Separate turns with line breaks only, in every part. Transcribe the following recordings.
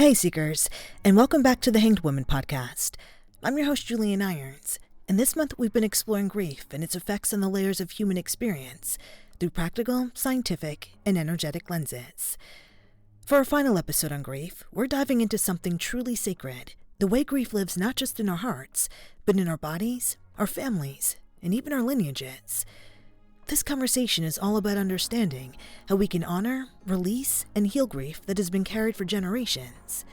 Hey Seekers, and welcome back to the Hanged Woman podcast. I'm your host Julienne Irons, and this month we've been exploring grief and its effects on the layers of human experience through practical, scientific, and energetic lenses. For our final episode on grief, we're diving into something truly sacred, the way grief lives not just in our hearts, but in our bodies, our families, and even our lineages. This conversation is all about understanding how we can honor, release, and heal grief that has been carried for generations.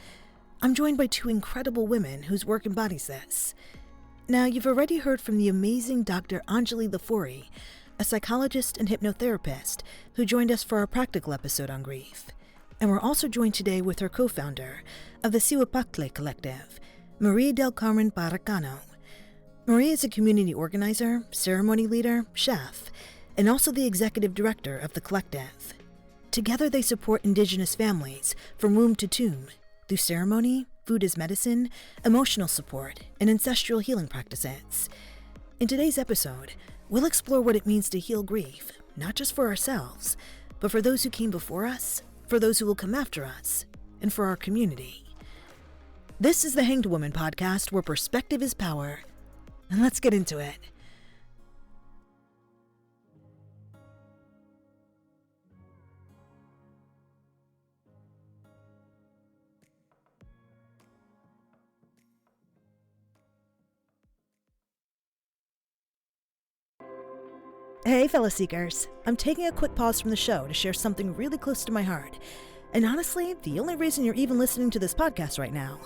I'm joined by two incredible women whose work embodies this. Now, you've already heard from the amazing Dr. Enjolie Lafaurie, a psychologist and hypnotherapist who joined us for our practical episode on grief. And we're also joined today with her co-founder of the Cihuapactli Collective, Maria del Carmen Parra Cano. Maria is a community organizer, ceremony leader, chef, and also the executive director of the collective. Together they support Indigenous families from womb to tomb through ceremony, food as medicine, emotional support, and ancestral healing practices. In today's episode, we'll explore what it means to heal grief, not just for ourselves, but for those who came before us, for those who will come after us, and for our community. This is the Hanged Woman podcast, where perspective is power. And let's get into it. Hey, fellow seekers. I'm taking a quick pause from the show to share something really close to my heart. And honestly, the only reason you're even listening to this podcast right now.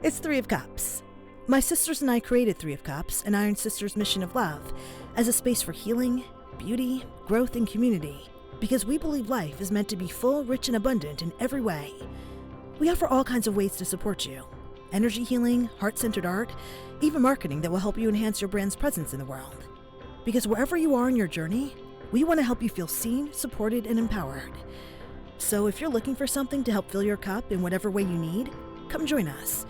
It's Three of Cups. My sisters and I created Three of Cups, an Iron Sisters mission of love, as a space for healing, beauty, growth, and community, because we believe life is meant to be full, rich, and abundant in every way. We offer all kinds of ways to support you. Energy healing, heart-centered art, even marketing that will help you enhance your brand's presence in the world. Because wherever you are in your journey, we want to help you feel seen, supported, and empowered. So if you're looking for something to help fill your cup in whatever way you need, come join us.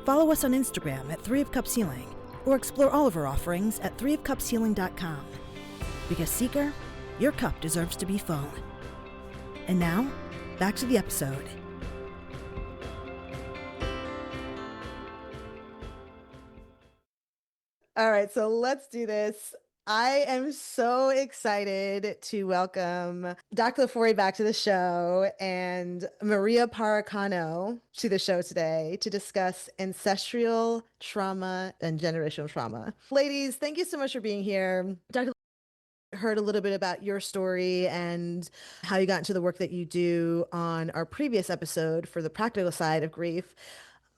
Follow us on Instagram at 3 of Cups Healing, or explore all of our offerings at 3ofcupshealing.com. Because Seeker, your cup deserves to be full. And now, back to the episode. All right, so let's do this. I am so excited to welcome Dr. Lafaurie back to the show and Maria Parra Cano to the show today to discuss ancestral trauma and generational trauma. Ladies, thank you so much for being here. Dr. Heard a little bit about your story and how you got into the work that you do on our previous episode for the practical side of grief.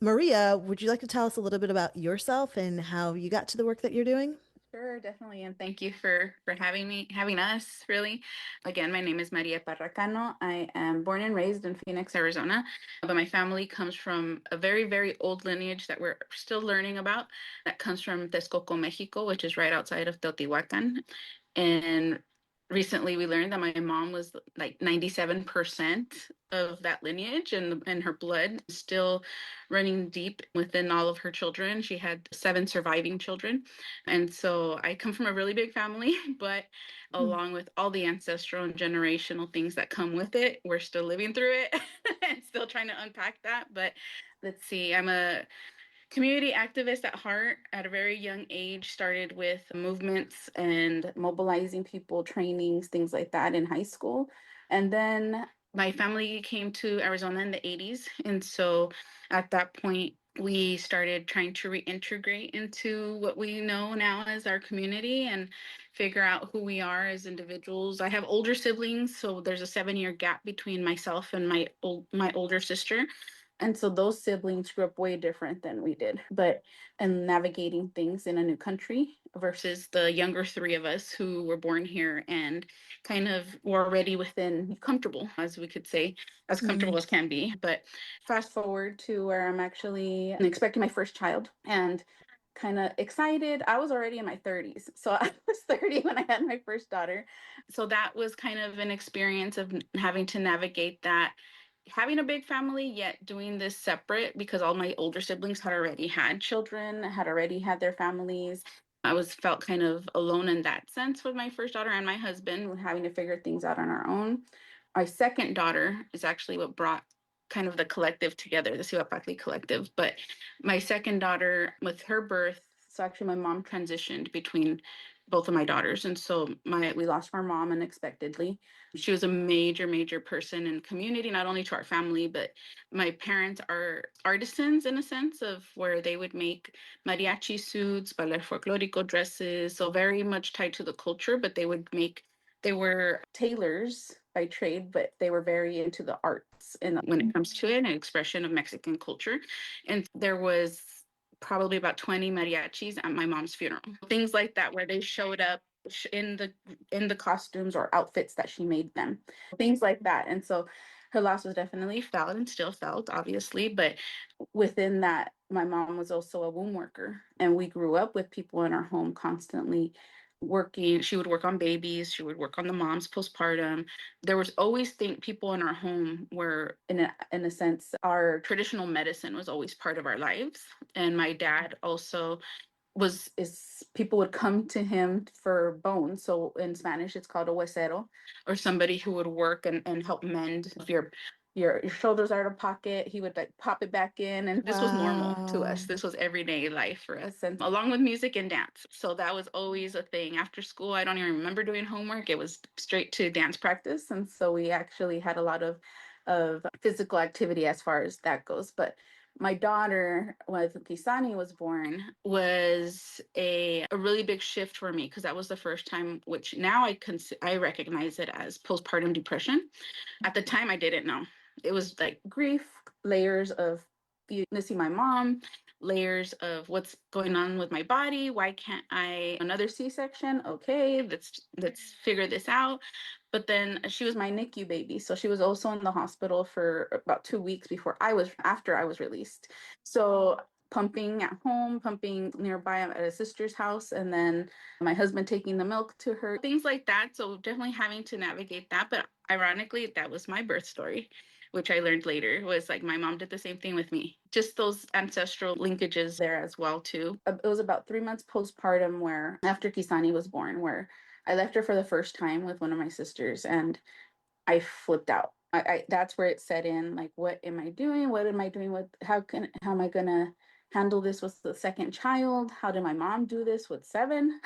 Maria, would you like to tell us a little bit about yourself and how you got to the work that you're doing?
Sure, definitely. And thank you for having us, really. Again, my name is Maria Parra Cano. I am born and raised in Phoenix, Arizona, but my family comes from a very, very old lineage that we're still learning about. That comes from Texcoco, Mexico, which is right outside of Teotihuacan. And recently we learned that my mom was like 97% of that lineage, and her blood is still running deep within all of her children. She had 7 surviving children. And so I come from a really big family, but along with all the ancestral and generational things that come with it, we're still living through it and still trying to unpack that. But let's see, I'm a community activist at heart. At a very young age, started with movements and mobilizing people, trainings, things like that in high school. And then my family came to Arizona in the 80s. And so at that point, we started trying to reintegrate into what we know now as our community and figure out who we are as individuals. I have older siblings, so there's a 7-year gap between myself and my older sister. And so those siblings grew up way different than we did, but and navigating things in a new country versus the younger 3 of us who were born here and kind of were already within comfortable, as we could say, as comfortable as can be. But fast forward to where I'm actually expecting my first child and kind of excited. I was already in my 30s. So I was 30 when I had my first daughter. So that was kind of an experience of having to navigate that, having a big family, yet doing this separate because all my older siblings had already had children, had already had their families. I felt kind of alone in that sense with my first daughter and my husband, having to figure things out on our own. My second daughter is actually what brought kind of the collective together, the Cihuapactli Collective. But my second daughter, with her birth, so actually my mom transitioned between both of my daughters. And so we lost our mom unexpectedly. She was a major person in the community, not only to our family, but my parents are artisans in a sense of where they would make mariachi suits, ballet folklorico dresses, so very much tied to the culture, but they were tailors by trade, but they were very into the arts and when it comes to it, an expression of Mexican culture. And there was probably about 20 mariachis at my mom's funeral. Things like that where they showed up in the costumes or outfits that she made them. Things like that. And so her loss was definitely felt and still felt, obviously, but within that, my mom was also a womb worker, and we grew up with people in our home constantly working. She would work on babies, she would work on the moms postpartum. There was always people in our home where in a sense our traditional medicine was always part of our lives. And my dad also is people would come to him for bones. So in Spanish, it's called a huesero, or somebody who would work and help mend if your shoulders are out of pocket. He would like pop it back in, and this was normal to us. This was everyday life for us, and along with music and dance. So that was always a thing. After school, I don't even remember doing homework. It was straight to dance practice, and so we actually had a lot of physical activity as far as that goes. But my daughter, when Kisani was born, was a really big shift for me because that was the first time, which now I recognize it as postpartum depression. At the time, I didn't know. It was like grief, layers of missing my mom, layers of what's going on with my body. Why can't I another C-section? Okay, let's figure this out. But then she was my NICU baby, so she was also in the hospital for about 2 weeks after I was released. So pumping at home, pumping nearby at a sister's house, and then my husband taking the milk to her, things like that. So definitely having to navigate that. But ironically, that was my birth story, which I learned later was like my mom did the same thing with me. Just those ancestral linkages there as well too. It was about 3 months postpartum where after Kisani was born, where I left her for the first time with one of my sisters and I flipped out. That's where it set in, like, what am I doing? What am I doing with how am I gonna handle this with the second child? How did my mom do this with 7?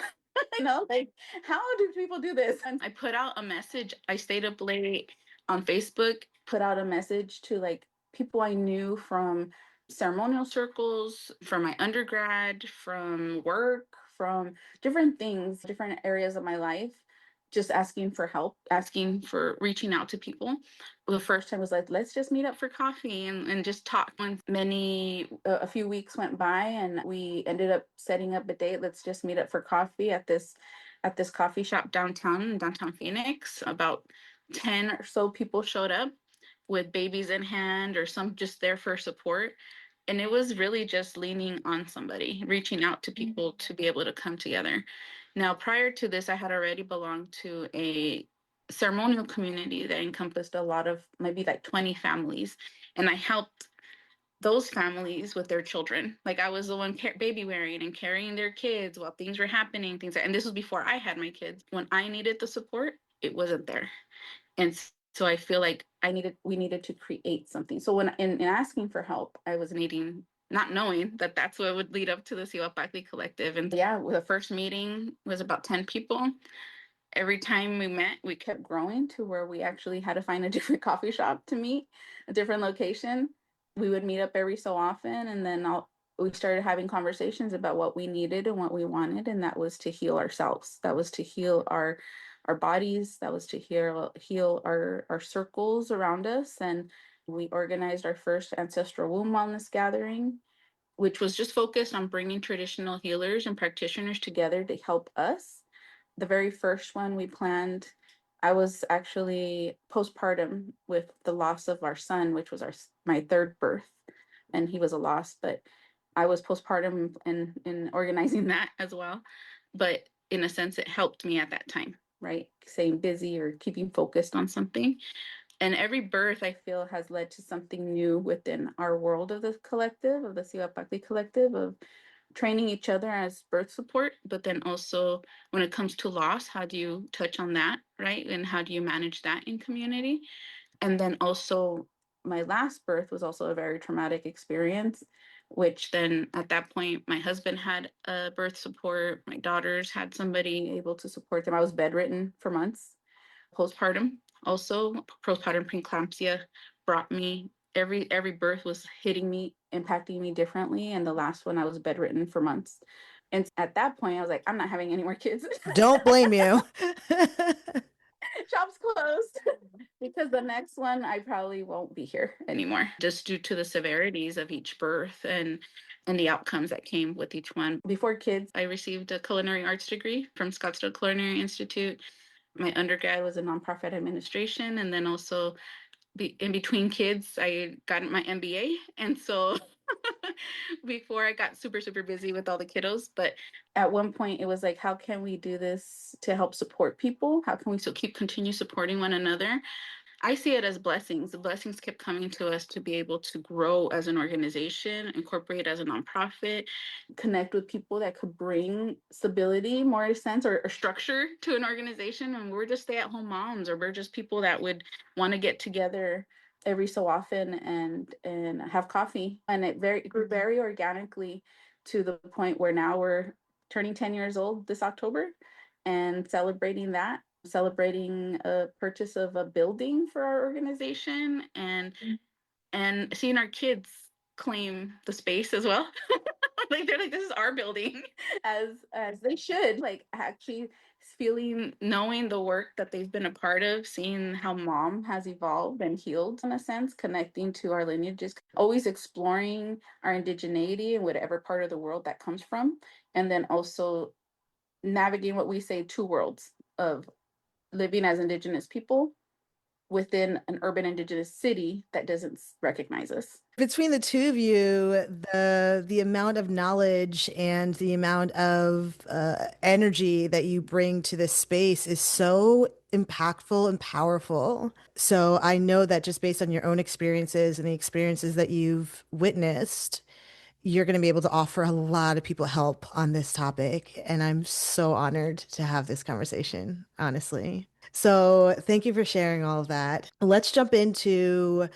Like, how do people do this? And I put out a message. I stayed up late on Facebook, put out a message to like people I knew from ceremonial circles, from my undergrad, from work, from different things, different areas of my life, just asking for help, asking for reaching out to people. The first time was like, let's just meet up for coffee and just talk. When a few weeks went by and we ended up setting up a date, let's just meet up for coffee at this coffee shop downtown Phoenix. About 10 or so people showed up with babies in hand or some just there for support. And it was really just leaning on somebody, reaching out to people to be able to come together. Now, prior to this, I had already belonged to a ceremonial community that encompassed a lot of maybe like 20 families. And I helped those families with their children. Like I was the one baby wearing and carrying their kids while things were happening, and this was before I had my kids. When I needed the support, it wasn't there. And so I feel like we needed to create something. So when in asking for help, I was not knowing that that's what would lead up to the Cihuapactli Collective. And yeah, the first meeting was about 10 people. Every time we met, we kept growing to where we actually had to find a different coffee shop to meet, a different location. We would meet up every so often, and then we started having conversations about what we needed and what we wanted, and that was to heal ourselves. That was to heal our bodies. That was to heal our circles around us. And we organized our first ancestral womb wellness gathering, which was just focused on bringing traditional healers and practitioners together to help us. The very first one we planned, I was actually postpartum with the loss of our son, which was my third birth, and he was a loss, but I was postpartum in organizing that as well. But in a sense, it helped me at that time, right? Staying busy or keeping focused on something. And every birth, I feel, has led to something new within our world of the collective, of the Cihuapactli Collective, of training each other as birth support, but then also when it comes to loss, how do you touch on that, right? And how do you manage that in community? And then also My last birth was also a very traumatic experience, which then at that point, my husband had a birth support. My daughters had somebody able to support them. I was bedridden for months. Postpartum, also postpartum preeclampsia brought me every birth was hitting me, impacting me differently. And the last one, I was bedridden for months. And at that point, I was like, I'm not having any more kids.
Don't blame you.
Shop's closed. Because the next one, I probably won't be here anymore, just due to the severities of each birth and the outcomes that came with each one. Before kids, I received a culinary arts degree from Scottsdale Culinary Institute. My undergrad was in nonprofit administration, and then also in between kids, I got my MBA. And so before I got super, super busy with all the kiddos, but at one point it was like, how can we do this to help support people? How can we still continue supporting one another? I see it as blessings. The blessings kept coming to us to be able to grow as an organization, incorporate as a nonprofit, connect with people that could bring stability, more sense or structure to an organization. And we're just stay-at-home moms, or we're just people that would want to get together every so often and have coffee. And it grew very organically to the point where now we're turning 10 years old this October and celebrating a purchase of a building for our organization and seeing our kids claim the space as well. Like they're like, this is our building, as they should. Like actually feeling, knowing the work that they've been a part of, seeing how mom has evolved and healed in a sense, connecting to our lineages, always exploring our indigeneity in whatever part of the world that comes from, and then also navigating what we say two worlds of living as Indigenous people within an urban Indigenous city that doesn't recognize us.
Between the two of you, the amount of knowledge and the amount of energy that you bring to this space is so impactful and powerful. So I know that just based on your own experiences and the experiences that you've witnessed, you're going to be able to offer a lot of people help on this topic. And I'm so honored to have this conversation, honestly. So thank you for sharing all of that. Let's jump into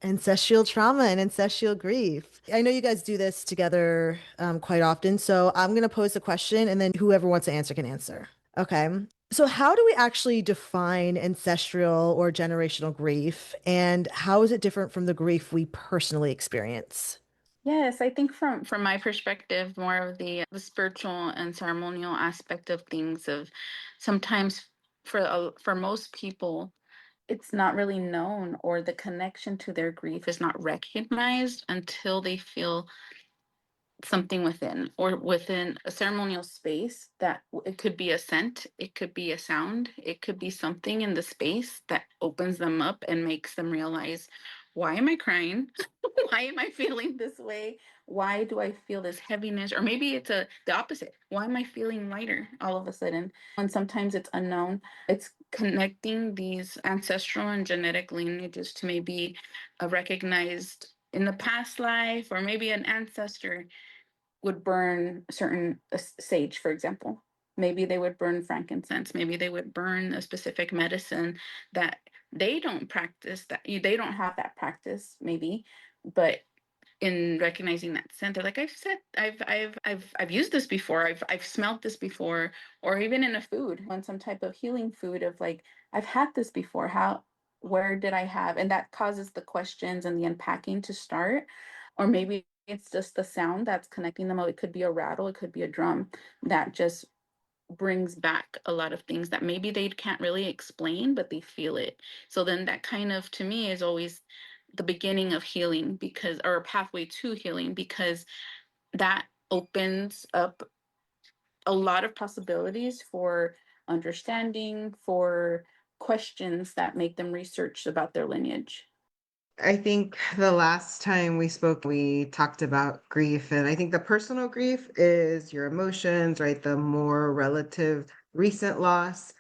ancestral trauma and ancestral grief. I know you guys do this together quite often. So I'm going to pose a question and then whoever wants to answer can answer. Okay. So, how do we actually define ancestral or generational grief? And how is it different from the grief we personally experience?
Yes, I think from my perspective, more of the spiritual and ceremonial aspect of things. Of sometimes for most people, it's not really known, or the connection to their grief is not recognized until they feel something within, or within a ceremonial space, that it could be a scent, it could be a sound, it could be something in the space that opens them up and makes them realize, why am I crying? Why am I feeling this way? Why do I feel this heaviness? Or maybe it's the opposite. Why am I feeling lighter all of a sudden? And sometimes it's unknown. It's connecting these ancestral and genetic lineages to maybe a recognized in the past life, or maybe an ancestor would burn certain sage, for example. Maybe they would burn frankincense. Maybe they would burn a specific medicine that they don't practice, that they don't have that practice, maybe. But in recognizing that scent, they're like, I've said, I've used this before. I've smelled this before, or even in a food, on some type of healing food, of like, I've had this before. Where did I have? And that causes the questions and the unpacking to start. Or maybe it's just the sound that's connecting them. It could be a rattle, it could be a drum that just brings back a lot of things that maybe they can't really explain, but they feel it. So then that kind of, to me, is always the beginning of healing, because, or a pathway to healing, because that opens up a lot of possibilities for understanding, for questions that make them research about their lineage.
I think the last time we spoke, we talked about grief. And I think the personal grief is your emotions, right? The more relative recent loss.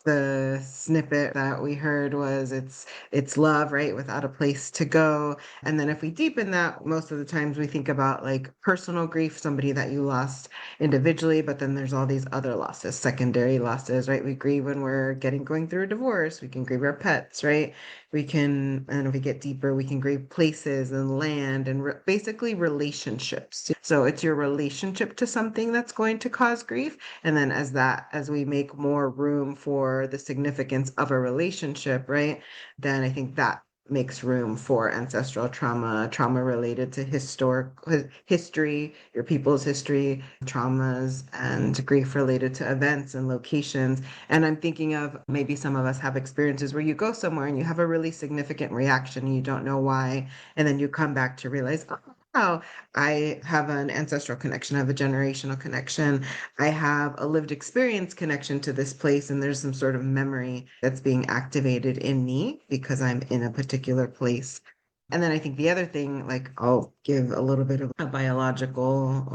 The snippet that we heard was it's love, right? Without a place to go. And then if we deepen that, most of the times we think about like personal grief, somebody that you lost individually, but then there's all these other losses, secondary losses, right? We grieve when we're going through a divorce. We can grieve our pets, right? And if we get deeper, we can grieve places and land and basically relationships. So it's your relationship to something that's going to cause grief. And then as we make more room for the significance of a relationship, right? Then I think that makes room for ancestral trauma related to history, your people's history, traumas, and grief related to events and locations. And I'm thinking of maybe some of us have experiences where you go somewhere and you have a really significant reaction and you don't know why. And then you come back to realize, oh, I have an ancestral connection, I have a generational connection, I have a lived experience connection to this place, and there's some sort of memory that's being activated in me because I'm in a particular place. And then I think the other thing, like I'll give a little bit of a biological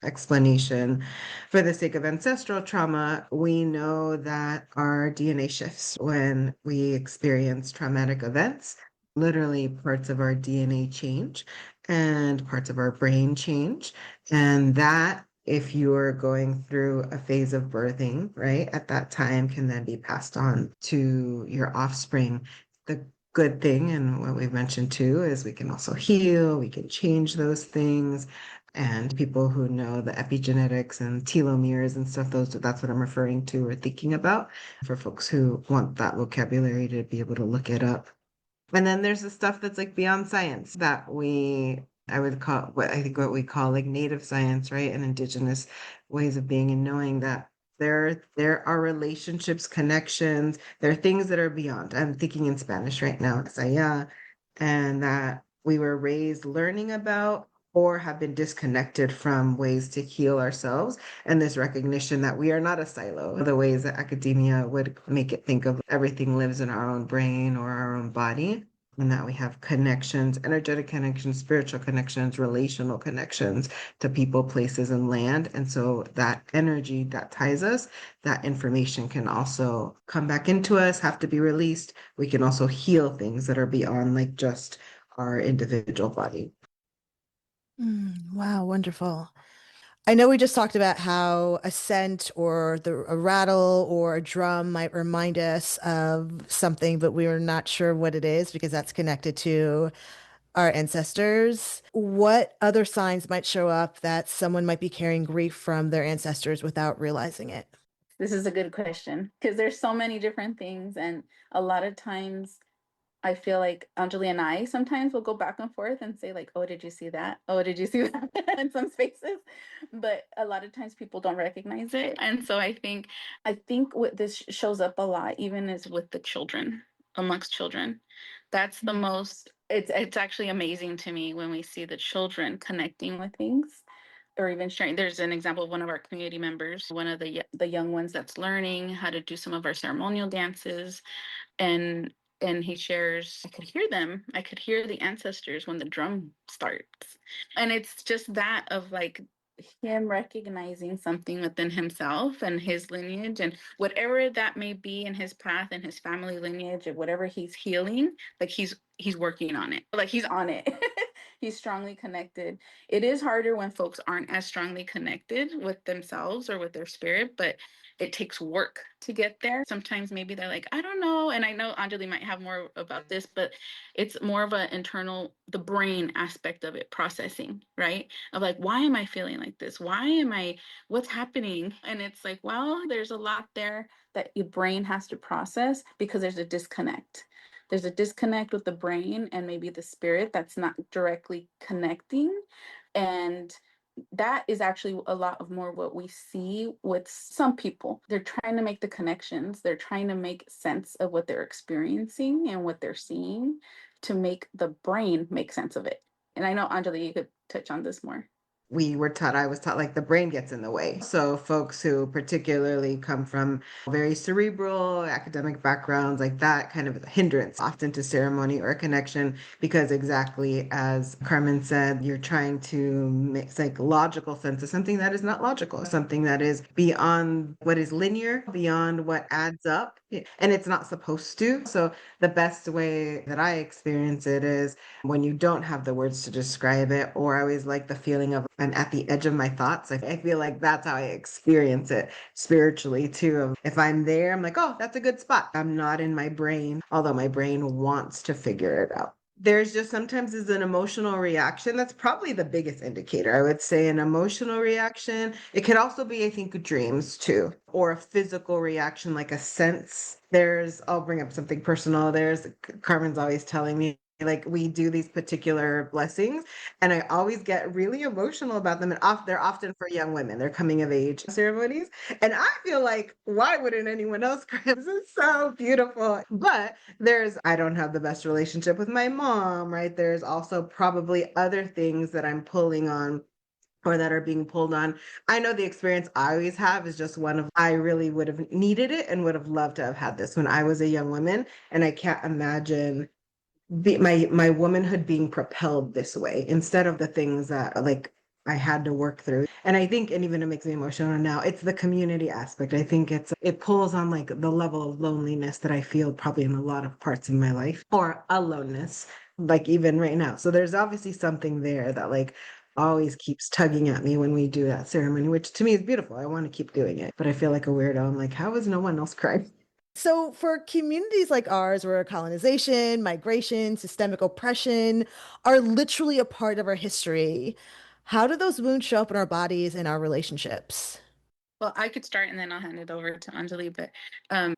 explanation. For the sake of ancestral trauma, we know that our DNA shifts when we experience traumatic events. Literally, parts of our DNA change and parts of our brain change. And that, if you're going through a phase of birthing, right, at that time can then be passed on to your offspring. The good thing, and what we've mentioned too, is we can also heal, we can change those things. And people who know the epigenetics and telomeres and stuff, that's what I'm referring to or thinking about for folks who want that vocabulary to be able to look it up. And then there's the stuff that's like beyond science that I would call what we call like native science, right? And indigenous ways of being and knowing that there are relationships, connections, there are things that are beyond. I'm thinking in Spanish right now, saya, and that we were raised learning about or have been disconnected from ways to heal ourselves. And this recognition that we are not a silo, the ways that academia would make it think of everything lives in our own brain or our own body, and that we have connections, energetic connections, spiritual connections, relational connections to people, places, and land. And so that energy that ties us, that information can also come back into us, have to be released. We can also heal things that are beyond like just our individual body.
Wow, wonderful. I know we just talked about how a scent or a rattle or a drum might remind us of something, but we were not sure what it is because that's connected to our ancestors. What other signs might show up that someone might be carrying grief from their ancestors without realizing it?
This is a good question because there's so many different things, and a lot of times I feel like Anjali and I sometimes will go back and forth and say like, "Oh, did you see that? Oh, did you see that?" in some spaces, but a lot of times people don't recognize it, and so I think what this shows up a lot, even is with the children, amongst children. That's the most. It's actually amazing to me when we see the children connecting with things or even sharing. There's an example of one of our community members, one of the young ones that's learning how to do some of our ceremonial dances, and he shares, I could hear them, I could hear the ancestors when the drum starts. And it's just that of like him recognizing something within himself and his lineage and whatever that may be in his path and his family lineage or whatever he's healing, like he's working on it, like he's on it. He's strongly connected. It is harder when folks aren't as strongly connected with themselves or with their spirit, but it takes work to get there. Sometimes maybe they're like, I don't know. And I know Anjali might have more about this, but it's more of an internal, the brain aspect of it, processing, right? Of like, why am I feeling like this? What's happening? And it's like, well, there's a lot there that your brain has to process because there's a disconnect. There's a disconnect with the brain and maybe the spirit that's not directly connecting. And that is actually a lot of more what we see with some people. They're trying to make the connections, they're trying to make sense of what they're experiencing and what they're seeing to make the brain make sense of it. And I know, Anjali, you could touch on this more.
I was taught like the brain gets in the way. So folks who particularly come from very cerebral academic backgrounds, like that kind of hindrance often to ceremony or connection, because exactly as Carmen said, you're trying to make like logical sense of something that is not logical, something that is beyond what is linear, beyond what adds up, and it's not supposed to. So the best way that I experience it is when you don't have the words to describe it, or I always like the feeling of I'm at the edge of my thoughts. I feel like that's how I experience it spiritually too. If I'm there, I'm like, oh, that's a good spot. I'm not in my brain, although my brain wants to figure it out. There's just sometimes is an emotional reaction. That's probably the biggest indicator. I would say an emotional reaction. It could also be, I think, dreams too, or a physical reaction, like a sense. I'll bring up something personal. Carmen's always telling me, like we do these particular blessings and I always get really emotional about them, and they're often for young women. They're coming of age ceremonies, and I feel like, why wouldn't anyone else cry? This is so beautiful. But I don't have the best relationship with my mom, right? There's also probably other things that I'm pulling on or that are being pulled on. I know the experience I always have is just one of, I really would have needed it and would have loved to have had this when I was a young woman, and I can't imagine my womanhood being propelled this way instead of the things that like I had to work through. And I think, and even it makes me emotional now, it's the community aspect. I think it pulls on like the level of loneliness that I feel probably in a lot of parts of my life, or aloneness, like even right now. So there's obviously something there that like always keeps tugging at me when we do that ceremony, which to me is beautiful. I want to keep doing it, but I feel like a weirdo. I'm like, how is no one else crying?
So, for communities like ours, where colonization, migration, systemic oppression are literally a part of our history, how do those wounds show up in our bodies and our relationships?
Well, I could start and then I'll hand it over to Enjolie. But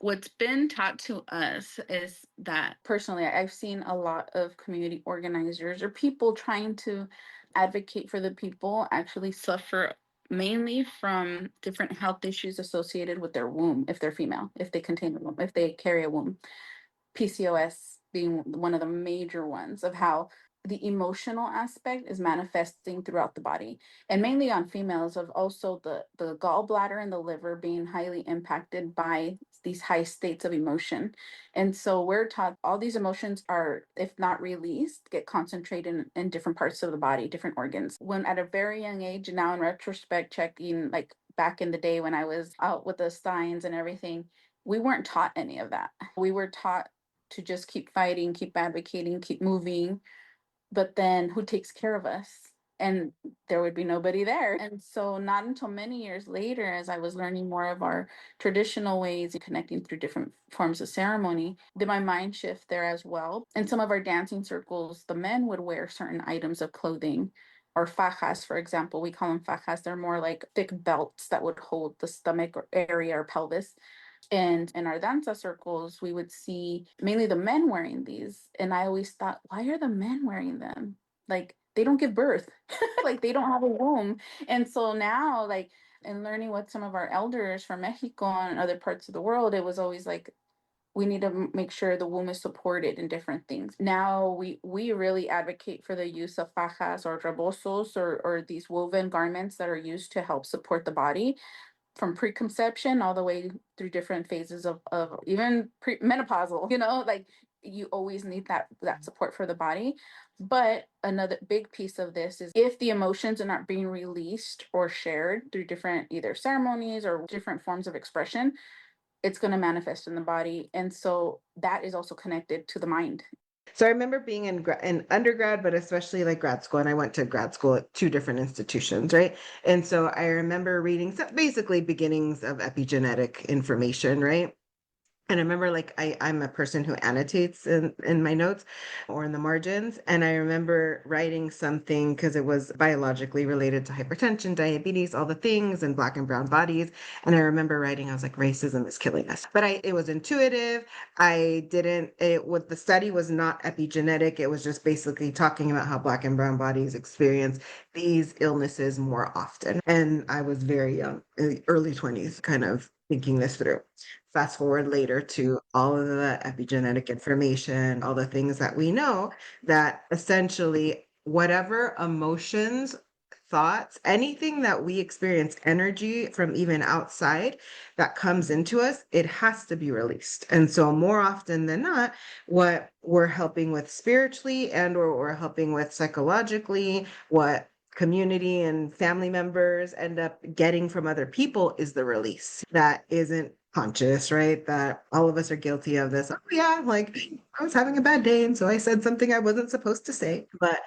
what's been taught to us is that personally, I've seen a lot of community organizers or people trying to advocate for the people actually suffer mainly from different health issues associated with their womb, if they're female, if they contain a womb, if they carry a womb. PCOS being one of the major ones of how the emotional aspect is manifesting throughout the body, and mainly on females, of also the gallbladder and the liver being highly impacted by these high states of emotion. And so we're taught all these emotions are, if not released, get concentrated in different parts of the body, different organs. When at a very young age, now in retrospect, checking like back in the day when I was out with the Steins and everything, we weren't taught any of that. We were taught to just keep fighting, keep advocating, keep moving. But then who takes care of us? And there would be nobody there. And so, not until many years later, as I was learning more of our traditional ways and connecting through different forms of ceremony, did my mind shift there as well. In some of our dancing circles, the men would wear certain items of clothing, or fajas, for example. We call them fajas. They're more like thick belts that would hold the stomach or area or pelvis. And in our danza circles, we would see mainly the men wearing these. And I always thought, why are the men wearing them? Like, they don't give birth, like, they don't have a womb. And so now, like, in learning with some of our elders from Mexico and other parts of the world, it was always like, we need to make sure the womb is supported in different things. Now we really advocate for the use of fajas or rebosos, or these woven garments that are used to help support the body from preconception all the way through different phases of even menopausal, like, you always need that support for the body. But another big piece of this is, if the emotions are not being released or shared through different either ceremonies or different forms of expression, it's going to manifest in the body. And so that is also connected to the mind.
So I remember being in undergrad, but especially like grad school, and I went to grad school at two different institutions, right? And so I remember reading basically beginnings of epigenetic information, right? And I remember like I'm a person who annotates in my notes or in the margins. And I remember writing something because it was biologically related to hypertension, diabetes, all the things, and Black and brown bodies. And I remember writing, I was like, racism is killing us. But it was intuitive. The study was not epigenetic. It was just basically talking about how Black and brown bodies experience these illnesses more often. And I was very young, early 20s, kind of thinking this through. Fast forward later to all of the epigenetic information, all the things that we know, that essentially whatever emotions thoughts, anything that we experience energy from even outside that comes into us, it has to be released. And so more often than not, what we're helping with spiritually and or we're helping with psychologically, what community and family members end up getting from other people is the release that isn't conscious, right? That all of us are guilty of this. Oh yeah, like I was having a bad day and so I said something I wasn't supposed to say. But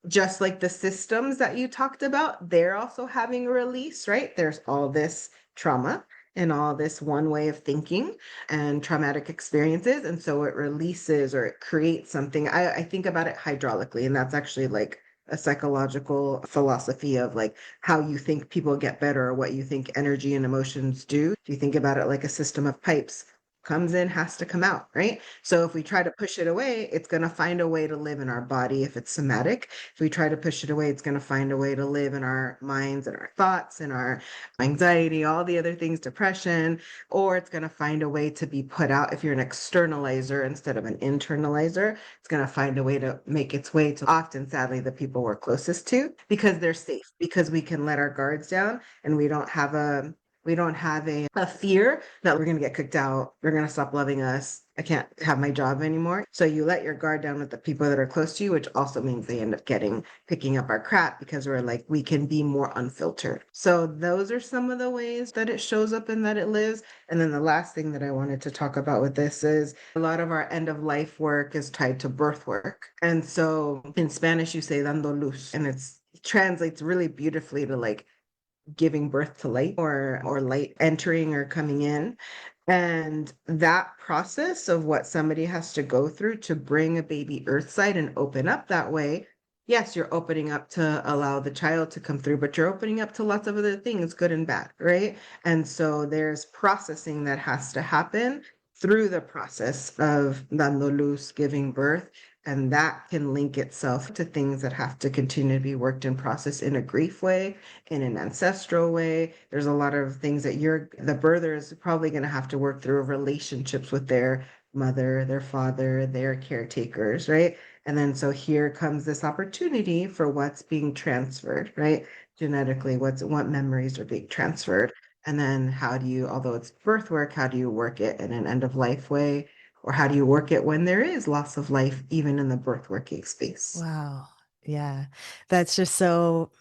just like the systems that you talked about, they're also having a release, right? There's all this trauma and all this one way of thinking and traumatic experiences. And so it releases or it creates something. I think about it hydraulically, and that's actually like a psychological philosophy of like how you think people get better or what you think energy and emotions do. If you think about it like a system of pipes, comes in, has to come out, right? So if we try to push it away, it's going to find a way to live in our body if it's somatic. If we try to push it away, it's going to find a way to live in our minds and our thoughts and our anxiety, all the other things, depression, or it's going to find a way to be put out. If you're an externalizer instead of an internalizer, it's going to find a way to make its way to often, sadly, the people we're closest to because they're safe, because we can let our guards down and we don't have a fear that we're going to get kicked out. They're going to stop loving us. I can't have my job anymore. So you let your guard down with the people that are close to you, which also means they end up picking up our crap because we're like, we can be more unfiltered. So those are some of the ways that it shows up and that it lives. And then the last thing that I wanted to talk about with this is a lot of our end of life work is tied to birth work. And so in Spanish, you say dando luz, and it translates really beautifully to like giving birth to light or light entering or coming in. And that process of what somebody has to go through to bring a baby earthside and open up that way, yes, you're opening up to allow the child to come through, but you're opening up to lots of other things, good and bad, right? And so there's processing that has to happen through the process of dando luz, giving birth. And that can link itself to things that have to continue to be worked and processed in a grief way, in an ancestral way. There's a lot of things that the birther is probably going to have to work through relationships with their mother, their father, their caretakers, right? And then so here comes this opportunity for what's being transferred, right? Genetically, what memories are being transferred. And then how do you, although it's birth work, how do you work it in an end of life way? Or how do you work it when there is loss of life, even in the birth working space?
Wow. Yeah. That's just so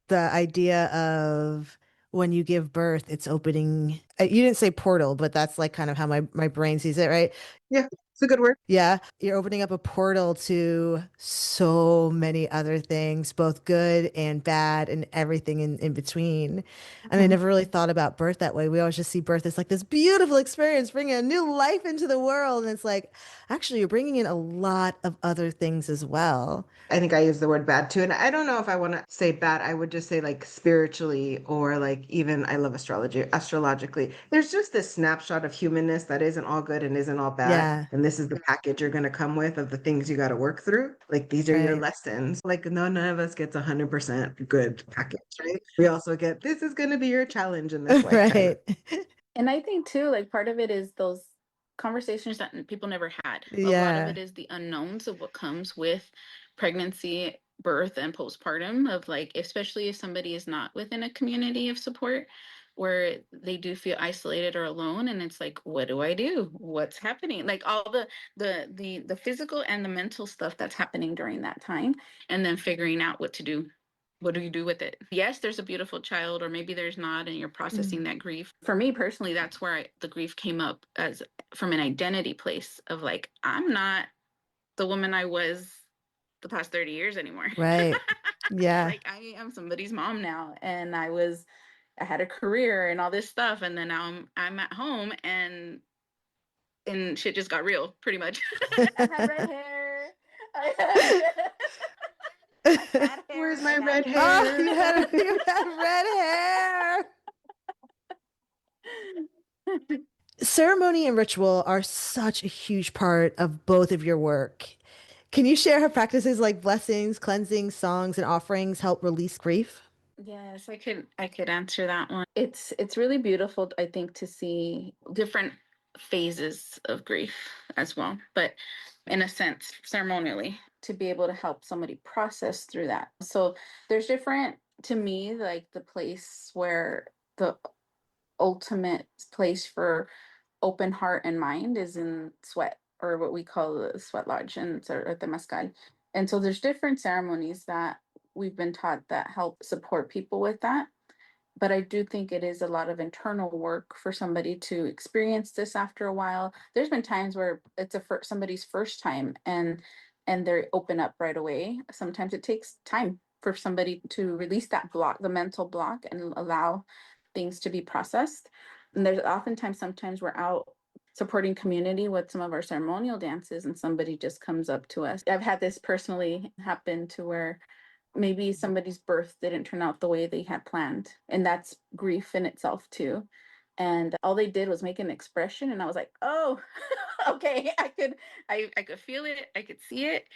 the idea of when you give birth, it's opening, you didn't say portal, but that's like kind of how my brain sees it, right?
Yeah, it's a good word.
Yeah, you're opening up a portal to so many other things, both good and bad and everything in between. And I never really thought about birth that way. We always just see birth as like this beautiful experience, bringing a new life into the world. And it's like, actually, you're bringing in a lot of other things as well.
I think I use the word bad too. And I don't know if I want to say bad. I would just say like spiritually or like even I love astrology, astrologically. There's just this snapshot of humanness that isn't all good and isn't all bad.
Yeah,
And this is the package you're going to come with of the things you got to work through. Like these are your
right.
lessons. Like no, none of us gets 100% good package, right? We also get this is going to be your challenge in this lifetime.
Right.
And I think too, like part of it is those conversations that people never had. A lot of
Yeah.
it is the unknowns of what comes with pregnancy, birth, and postpartum, of like, especially if somebody is not within a community of support where they do feel isolated or alone, and it's like, what do I do? What's happening? Like all the physical and the mental stuff that's happening during that time, and then figuring out what to do. What do you do with it? Yes, there's a beautiful child, or maybe there's not, and you're processing
Mm.
that grief. For me personally, that's where the grief came up as from an identity place of like, I'm not the woman I was the past 30 years anymore.
Right. Yeah.
Like I am somebody's mom now, and I had a career and all this stuff, and then now I'm at home, and shit just got real, pretty much. I had red hair. I had, I had hair,
Where's my
and
red
Oh,
hair?
you had red hair. Ceremony and ritual are such a huge part of both of your work. Can you share how practices like blessings, cleansing, songs, and offerings help release grief?
Yes, I could answer that one. It's really beautiful, I think, to see different phases of grief as well, but in a sense, ceremonially. to be able to help somebody process through that. So there's different, to me, like the place where the ultimate place for open heart and mind is in sweat, or what we call the sweat lodge and or temazcal. And so there's different ceremonies that we've been taught that help support people with that. But I do think it is a lot of internal work for somebody to experience this after a while. There's been times where it's somebody's first time and they open up right away. Sometimes it takes time for somebody to release that block, the mental block, and allow things to be processed. And there's oftentimes, sometimes we're out supporting community with some of our ceremonial dances and somebody just comes up to us. I've had this personally happen to where maybe somebody's birth didn't turn out the way they had planned, and that's grief in itself too. And all they did was make an expression, and I was like, oh, okay, I could feel it, I could see it.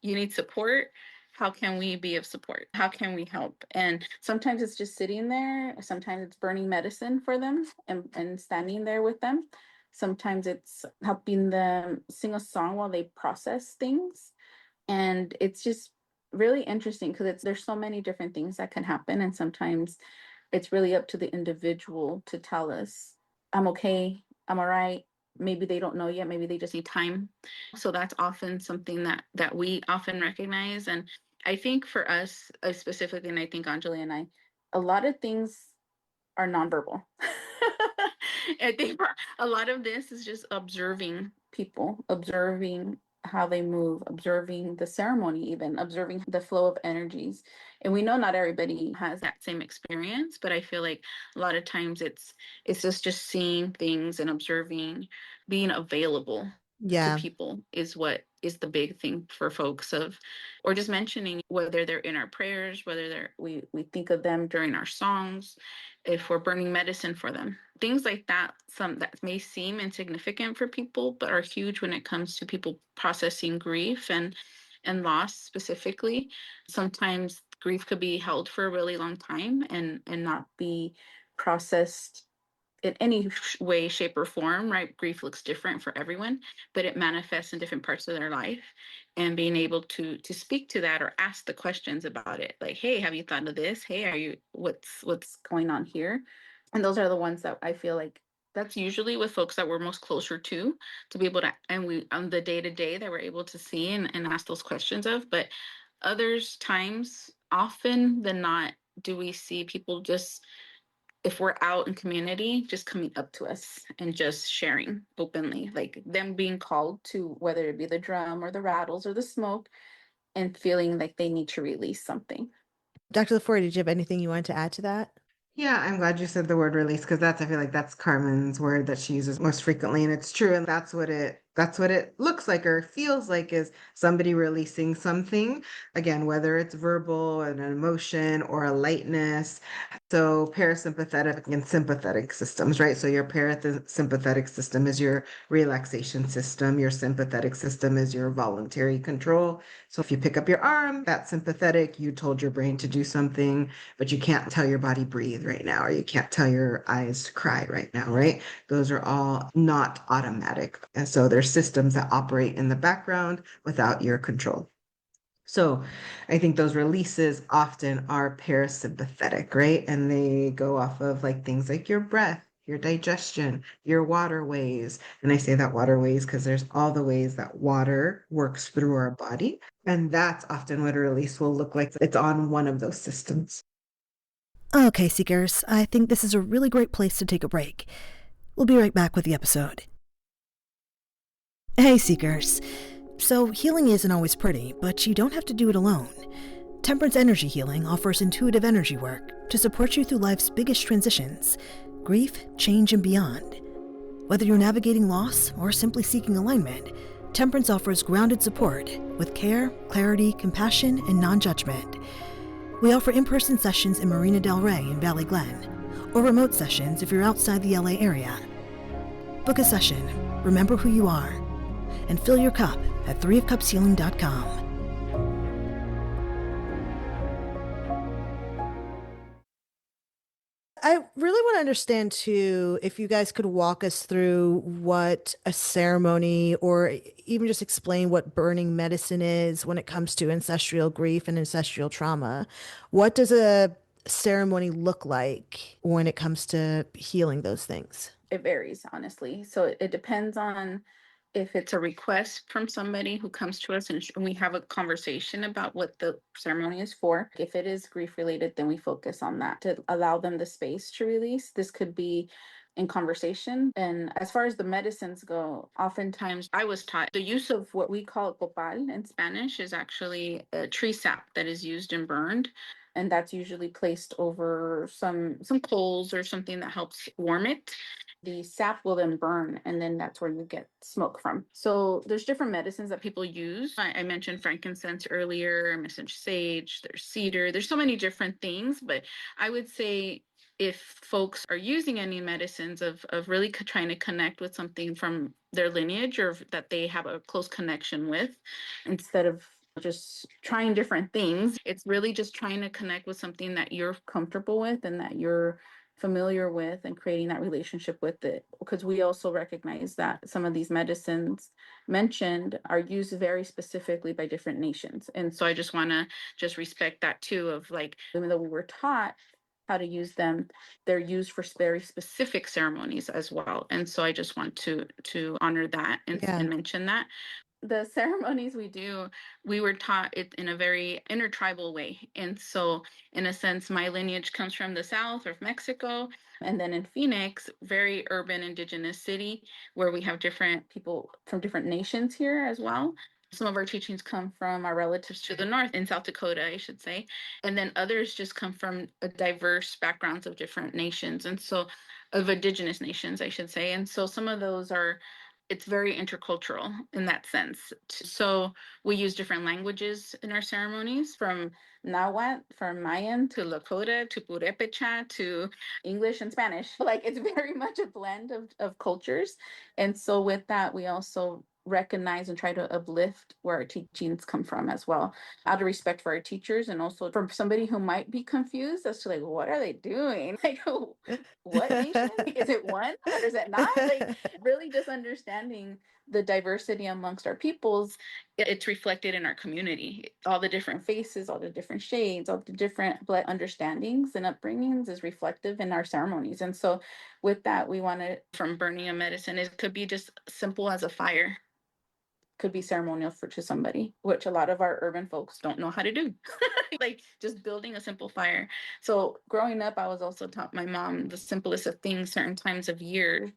You need support. How can we be of support? How can we help? And sometimes it's just sitting there, sometimes it's burning medicine for them and standing there with them. Sometimes it's helping them sing a song while they process things. And it's just really interesting because there's so many different things that can happen, and sometimes it's really up to the individual to tell us, I'm okay, I'm all right. Maybe they don't know yet, maybe they just need time. So that's often something that we often recognize. And I think for us specifically, and I think Anjali and I, a lot of things are nonverbal. I think a lot of this is just observing people, observing how they move, observing the ceremony, even observing the flow of energies. And we know not everybody has that same experience, but I feel like a lot of times it's just seeing things and observing, being available to people is what is the big thing for folks, of or just mentioning whether they're in our prayers, whether we think of them during our songs, if we're burning medicine for them, things like that. Some that may seem insignificant for people but are huge when it comes to people processing grief and loss specifically. Sometimes grief could be held for a really long time and not be processed in any way, shape, or form, right? Grief looks different for everyone, but it manifests in different parts of their life. And being able to speak to that or ask the questions about it, like, hey, have you thought of this? Hey, what's going on here? And those are the ones that I feel like that's usually with folks that we're most closer to be able to, and we on the day to day that we're able to see and ask those questions of. But others times, often than not, do we see people just, if we're out in community, just coming up to us and just sharing openly, like them being called to, whether it be the drum or the rattles or the smoke, and feeling like they need to release something.
Dr. Lafaurie, did you have anything you wanted to add to that?
Yeah, I'm glad you said the word release because I feel like that's Carmen's word that she uses most frequently, and it's true. And that's what it looks like or feels like, is somebody releasing something. Again, whether it's verbal, an emotion, or a lightness. So parasympathetic and sympathetic systems, right? So your parasympathetic system is your relaxation system. Your sympathetic system is your voluntary control. So if you pick up your arm, that's sympathetic. You told your brain to do something, but you can't tell your body breathe right now, or you can't tell your eyes to cry right now, right? Those are all not automatic. And so there's systems that operate in the background without your control. So I think those releases often are parasympathetic, right? And they go off of like things like your breath, your digestion, your waterways. And I say that waterways because there's all the ways that water works through our body. And that's often what a release will look like. It's on one of those systems.
Okay, Seekers, I think this is a really great place to take a break. We'll be right back with the episode. Hey, Seekers. So, healing isn't always pretty, but you don't have to do it alone. Temperance Energy Healing offers intuitive energy work to support you through life's biggest transitions, grief, change, and beyond. Whether you're navigating loss or simply seeking alignment, Temperance offers grounded support with care, clarity, compassion, and non-judgment. We offer in-person sessions in Marina Del Rey and Valley Glen, or remote sessions if you're outside the LA area. Book a session, remember who you are, and fill your cup at threeofcupshealing.com. I really want to understand too, if you guys could walk us through what a ceremony or even just explain what burning medicine is when it comes to ancestral grief and ancestral trauma. What does a ceremony look like when it comes to healing those things?
It varies, honestly. So it depends on if it's a request from somebody who comes to us and we have a conversation about what the ceremony is for. If it is grief related, then we focus on that to allow them the space to release. This could be in conversation. And as far as the medicines go, oftentimes I was taught the use of what we call copal in Spanish is actually a tree sap that is used and burned. And that's usually placed over some coals or something that helps warm it. The sap will then burn, and then that's where you get smoke from. So there's different medicines that people use. I mentioned frankincense earlier, I mentioned sage, there's cedar, there's so many different things, but I would say if folks are using any medicines of really trying to connect with something from their lineage or that they have a close connection with, instead of just trying different things, it's really just trying to connect with something that you're comfortable with and that you're familiar with and creating that relationship with it. Because we also recognize that some of these medicines mentioned are used very specifically by different nations. And so I just want to just respect that too, of like, even though we were taught how to use them, they're used for very specific ceremonies as well. And so I just want to honor that and mention that. The ceremonies we do, we were taught it in a very intertribal way. And so, in a sense, my lineage comes from the south of Mexico. And then in Phoenix, very urban indigenous city, where we have different people from different nations here as well. Some of our teachings come from our relatives to the north in South Dakota, I should say. And then others just come from a diverse backgrounds of different nations. And so, of indigenous nations, I should say. And so, some of those are it's very intercultural in that sense. So we use different languages in our ceremonies, from Nahuatl, from Mayan to Lakota to Purepecha to English and Spanish. Like it's very much a blend of cultures. And so with that, we also recognize and try to uplift where our teachings come from as well, out of respect for our teachers and also for somebody who might be confused as to like, what are they doing? Like, what nation? Is it one or is it not? Like, really just understanding the diversity amongst our peoples. It's reflected in our community. All the different faces, all the different shades, all the different blood understandings and upbringings is reflective in our ceremonies. And so with that, we want to, from burning a medicine, it could be just simple as a fire, could be ceremonial for to somebody, which a lot of our urban folks don't know how to do. Like just building a simple fire. So growing up, I was also taught my mom the simplest of things, certain times of year.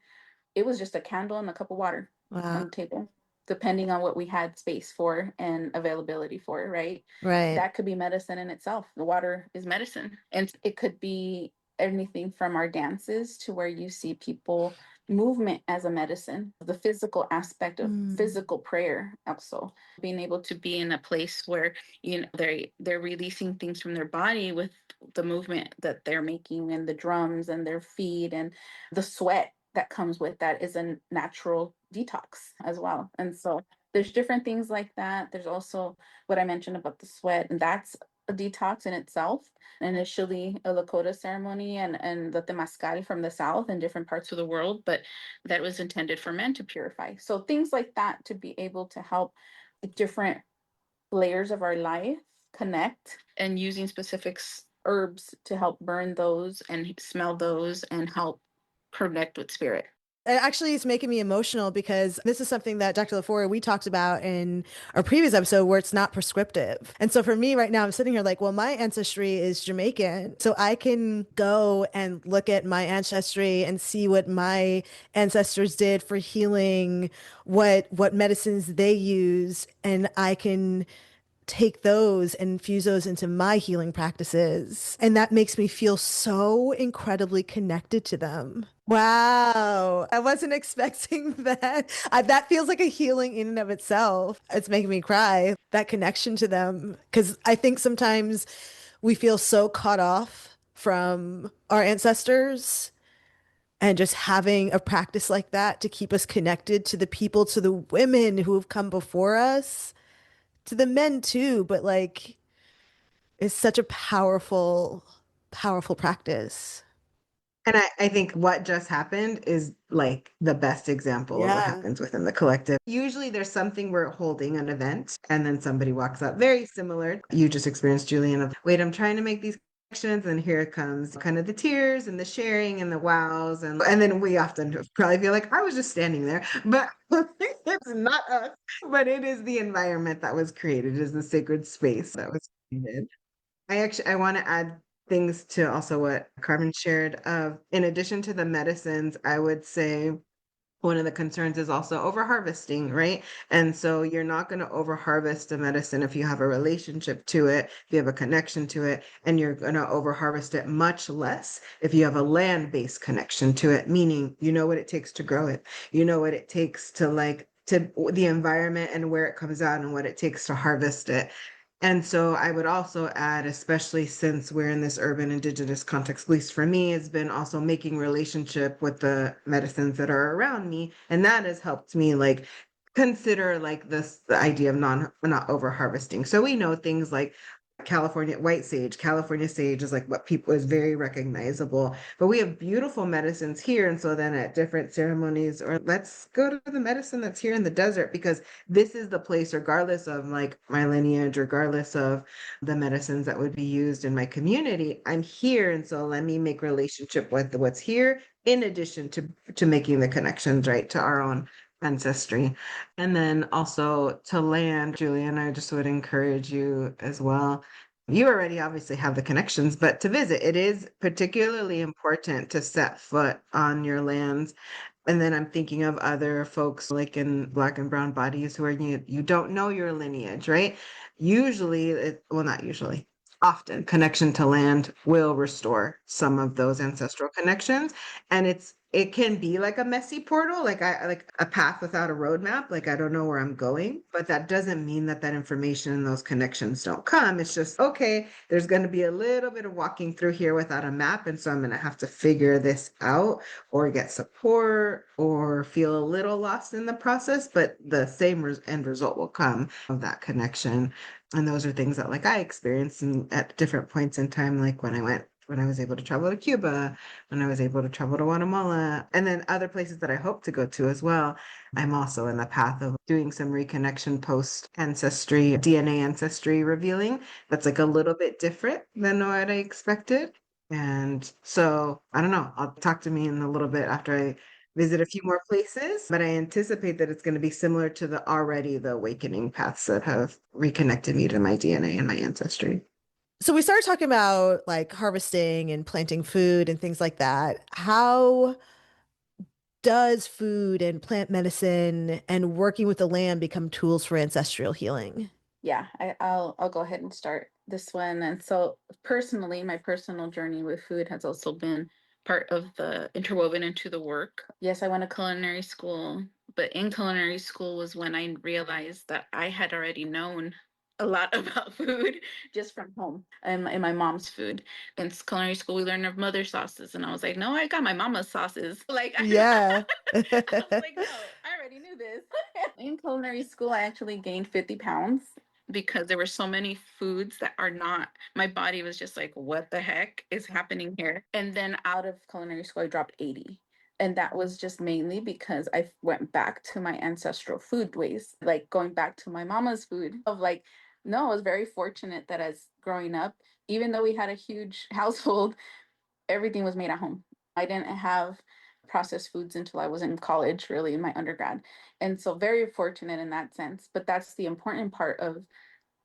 It was just a candle and a cup of water on the table, depending on what we had space for and availability for, right?
Right.
That could be medicine in itself. The water is medicine. And it could be anything from our dances to where you see people movement as a medicine, the physical aspect of physical prayer also, being able to be in a place where they're releasing things from their body with the movement that they're making and the drums and their feet and the sweat that comes with that is a natural detox as well. And so there's different things like that. There's also what I mentioned about the sweat, and that's a detox in itself. Initially a Lakota ceremony and the Temascal from the south and different parts of the world, but that was intended for men to purify. So things like that to be able to help different layers of our life connect, and using specific herbs to help burn those and smell those and help connect with spirit.
Actually, it's making me emotional because this is something that Dr. Lafaurie, we talked about in our previous episode where it's not prescriptive. And so for me right now, I'm sitting here like, well, my ancestry is Jamaican. So I can go and look at my ancestry and see what my ancestors did for healing, what medicines they use, and I can take those and infuse those into my healing practices. And that makes me feel so incredibly connected to them. Wow. I wasn't expecting that. That feels like a healing in and of itself. It's making me cry, that connection to them. Because I think sometimes we feel so cut off from our ancestors, and just having a practice like that to keep us connected to the people, to the women who have come before us, to the men too, but like it's such a powerful, powerful practice.
And I think what just happened is like the best example of what
Yeah.
happens within the collective. Usually there's something we're holding an event and then somebody walks up very similar. You just experienced Julian of, wait, I'm trying to make these connections, and here it comes kind of the tears and the sharing and the wows. And then we often probably feel like I was just standing there, but it's not us, but it is the environment that was created. It is the sacred space that was created. I want to add things to also what Carmen shared of, in addition to the medicines, I would say one of the concerns is also over harvesting, right? And so you're not going to over harvest a medicine if you have a relationship to it, if you have a connection to it, and you're going to over harvest it much less if you have a land-based connection to it, meaning you know what it takes to grow it. You know what it takes to to the environment and where it comes out and what it takes to harvest it. And so I would also add, especially since we're in this urban indigenous context, at least for me, has been also making relationship with the medicines that are around me. And that has helped me like consider like the idea of not over harvesting. So we know things like California white sage, California sage is like what people is very recognizable. But we have beautiful medicines here. And so then at different ceremonies, or let's go to the medicine that's here in the desert, because this is the place, regardless of like my lineage, regardless of the medicines that would be used in my community, I'm here. And so let me make relationship with what's here, in addition to making the connections, right, to our own ancestry. And then also to land, Julian, I just would encourage you as well. You already obviously have the connections, but to visit, it is particularly important to set foot on your lands. And then I'm thinking of other folks like in Black and brown bodies who are you don't know your lineage, right? Usually, well, not usually, often connection to land will restore some of those ancestral connections. And it can be like a messy portal, like I like a path without a roadmap. Like I don't know where I'm going, but that doesn't mean that information and those connections don't come. It's just, okay, there's going to be a little bit of walking through here without a map, and so I'm going to have to figure this out or get support or feel a little lost in the process, but the same end result will come of that connection. And those are things that like I experienced at different points in time, like when I was able to travel to Cuba, when I was able to travel to Guatemala, and then other places that I hope to go to as well. I'm also in the path of doing some reconnection post ancestry, DNA ancestry revealing. That's like a little bit different than what I expected. And so I don't know, I'll talk to me in a little bit after I visit a few more places, but I anticipate that it's going to be similar to the awakening paths that have reconnected me to my DNA and my ancestry.
So we started talking about like harvesting and planting food and things like that. How does food and plant medicine and working with the land become tools for ancestral healing?
Yeah, I'll go ahead and start this one. And so personally, my personal journey with food has also been part of the interwoven into the work. Yes, I went to culinary school, but in culinary school was when I realized that I had already known a lot about food just from home and in my mom's food. In culinary school, we learned of mother sauces, and I was like, no, I got my mama's sauces. Like,
Yeah.
I was like, no, I already knew this. In culinary school, I actually gained 50 pounds because there were so many foods that are not, my body was just like, what the heck is happening here? And then out of culinary school, I dropped 80. And that was just mainly because I went back to my ancestral food ways, like going back to my mama's food of like, no, I was very fortunate that as growing up, even though we had a huge household, everything was made at home. I didn't have processed foods until I was in college, really in my undergrad. And so very fortunate in that sense. But that's the important part of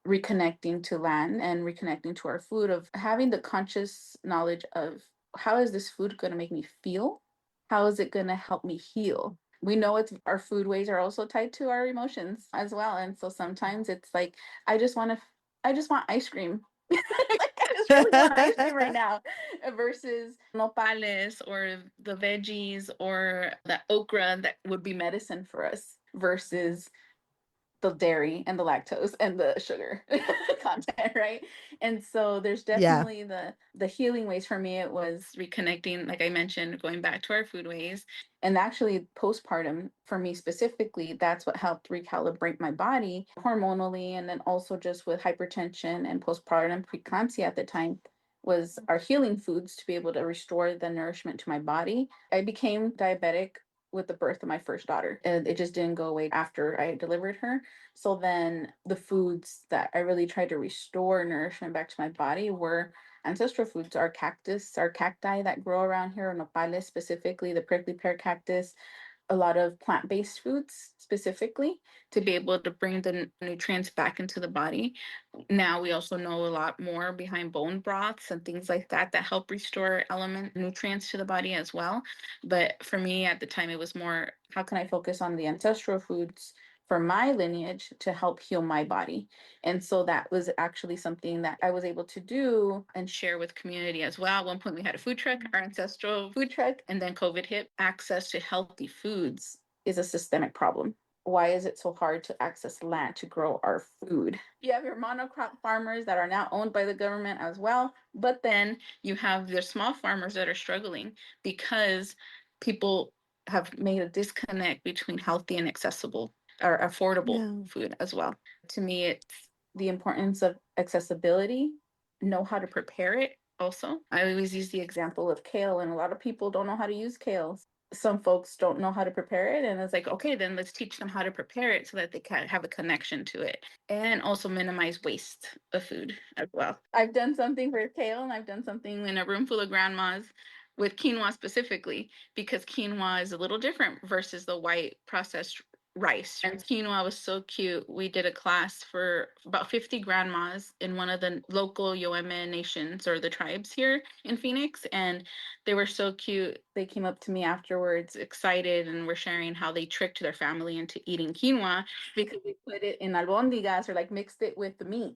reconnecting to land and reconnecting to our food, of having the conscious knowledge of how is this food going to make me feel? How is it going to help me heal? We know it's our food ways are also tied to our emotions as well. And so sometimes it's like, I just want to, I just want ice cream. Like, I just really want ice cream right now versus nopales or the veggies or the okra that would be medicine for us versus the dairy and the lactose and the sugar content, right? And so there's
Yeah.
definitely the healing ways. For me, it was reconnecting, like I mentioned, going back to our food ways. And actually postpartum, for me specifically, that's what helped recalibrate my body hormonally, and then also just with hypertension and postpartum preeclampsia at the time, was our healing foods to be able to restore the nourishment to my body. I became diabetic with the birth of my first daughter, and it just didn't go away after I delivered her. So then the foods that I really tried to restore nourishment back to my body were ancestral foods, our cactus, our cacti that grow around here, nopales specifically, the prickly pear cactus, a lot of plant-based foods specifically to be able to bring the nutrients back into the body. Now we also know a lot more behind bone broths and things like that that help restore element nutrients to the body as well. But for me at the time, it was more, how can I focus on the ancestral foods for my lineage to help heal my body? And so that was actually something that I was able to do and share with community as well. At one point we had a food truck, our ancestral food truck, and then COVID hit. Access to healthy foods is a systemic problem. Why is it so hard to access land to grow our food? You have your monocrop farmers that are now owned by the government as well, but then you have the small farmers that are struggling because people have made a disconnect between healthy and accessible or affordable food as well. To me, it's the importance of accessibility, know how to prepare it also. I always use the example of kale, and a lot of people don't know how to use kale. Some folks don't know how to prepare it, and it's like, okay, then let's teach them how to prepare it so that they can have a connection to it, and also minimize waste of food as well. I've done something for kale, and I've done something in a room full of grandmas with quinoa specifically, because quinoa is a little different versus the white processed rice. And quinoa was so cute. We did a class for about 50 grandmas in one of the local Yoeme nations or the tribes here in Phoenix. And they were so cute. They came up to me afterwards, excited, and were sharing how they tricked their family into eating quinoa because they put it in albondigas or like mixed it with the meat.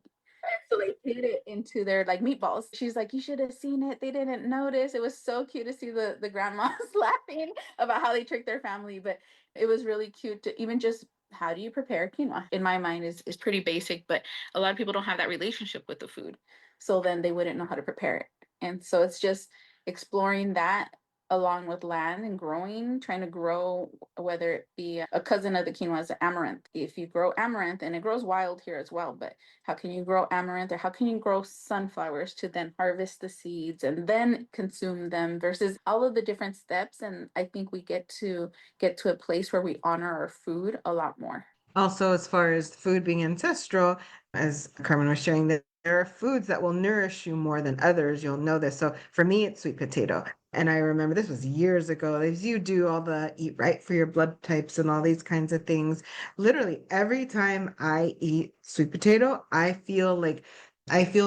So they put it into their like meatballs. She's like, you should have seen it. They didn't notice. It was so cute to see the grandmas laughing about how they tricked their family. But it was really cute to even just, how do you prepare quinoa? In my mind is pretty basic, but a lot of people don't have that relationship with the food. So then they wouldn't know how to prepare it. And so it's just exploring that along with land and growing, trying to grow, whether it be a cousin of the quinoa is amaranth. If you grow amaranth, and it grows wild here as well, but how can you grow amaranth, or how can you grow sunflowers to then harvest the seeds and then consume them versus all of the different steps? And I think we get to a place where we honor our food a lot more.
Also, as far as food being ancestral, as Carmen was sharing, that there are foods that will nourish you more than others. You'll know this. So for me, it's sweet potato. And I remember this was years ago, as you do all the eat right for your blood types and all these kinds of things. Literally every time I eat sweet potato, I feel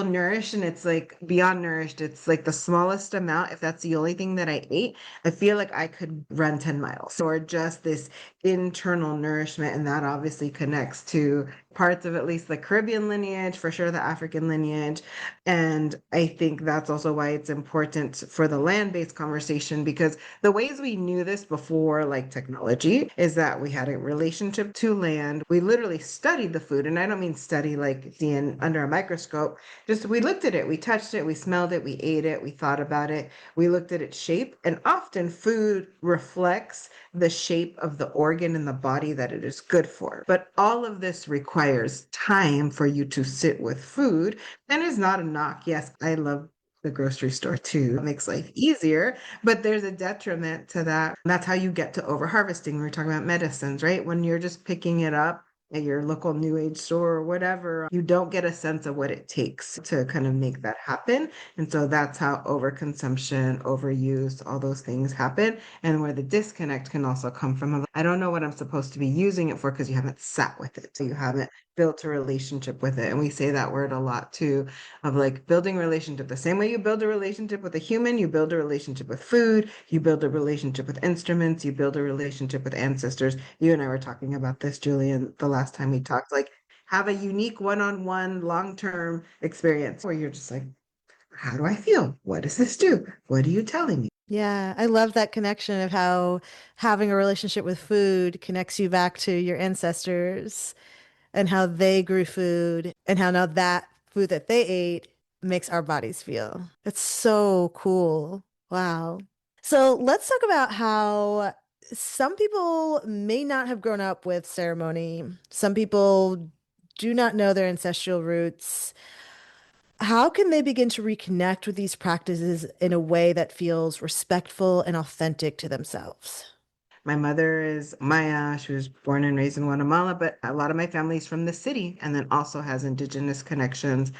nourished, and it's like beyond nourished. It's like the smallest amount. If that's the only thing that I ate, I feel like I could run 10 miles, or just this internal nourishment. And that obviously connects to parts of at least the Caribbean lineage, for sure, the African lineage. And I think that's also why it's important for the land-based conversation, because the ways we knew this before, like technology, is that we had a relationship to land. We literally studied the food. And I don't mean study like seeing under a microscope, just we looked at it, we touched it, we smelled it, we ate it, we thought about it, we looked at its shape. And often food reflects the shape of the organ in the body that it is good for. But all of this requires time for you to sit with food, and is not a knock. Yes, I love the grocery store too. It makes life easier, but there's a detriment to that. That's how you get to over harvesting. We were talking about medicines, right? When you're just picking it up at your local new age store or whatever, you don't get a sense of what it takes to kind of make that happen. And so that's how overconsumption, overuse, all those things happen. And where the disconnect can also come from. I don't know what I'm supposed to be using it for, because you haven't sat with it. So you haven't built a relationship with it. And we say that word a lot too, of like building a relationship. The same way you build a relationship with a human, you build a relationship with food, you build a relationship with instruments, you build a relationship with ancestors. You and I were talking about this, Julian, the last time we talked, like have a unique one-on-one long-term experience where you're just like, how do I feel? What does this do? What are you telling me?
Yeah, I love that connection of how having a relationship with food connects you back to your ancestors and how they grew food and how now that food that they ate makes our bodies feel. It's so cool. Wow. So let's talk about how some people may not have grown up with ceremony. Some people do not know their ancestral roots. How can they begin to reconnect with these practices in a way that feels respectful and authentic to themselves?
My mother is Maya. She was born and raised in Guatemala, but a lot of my family is from the city and then also has indigenous connections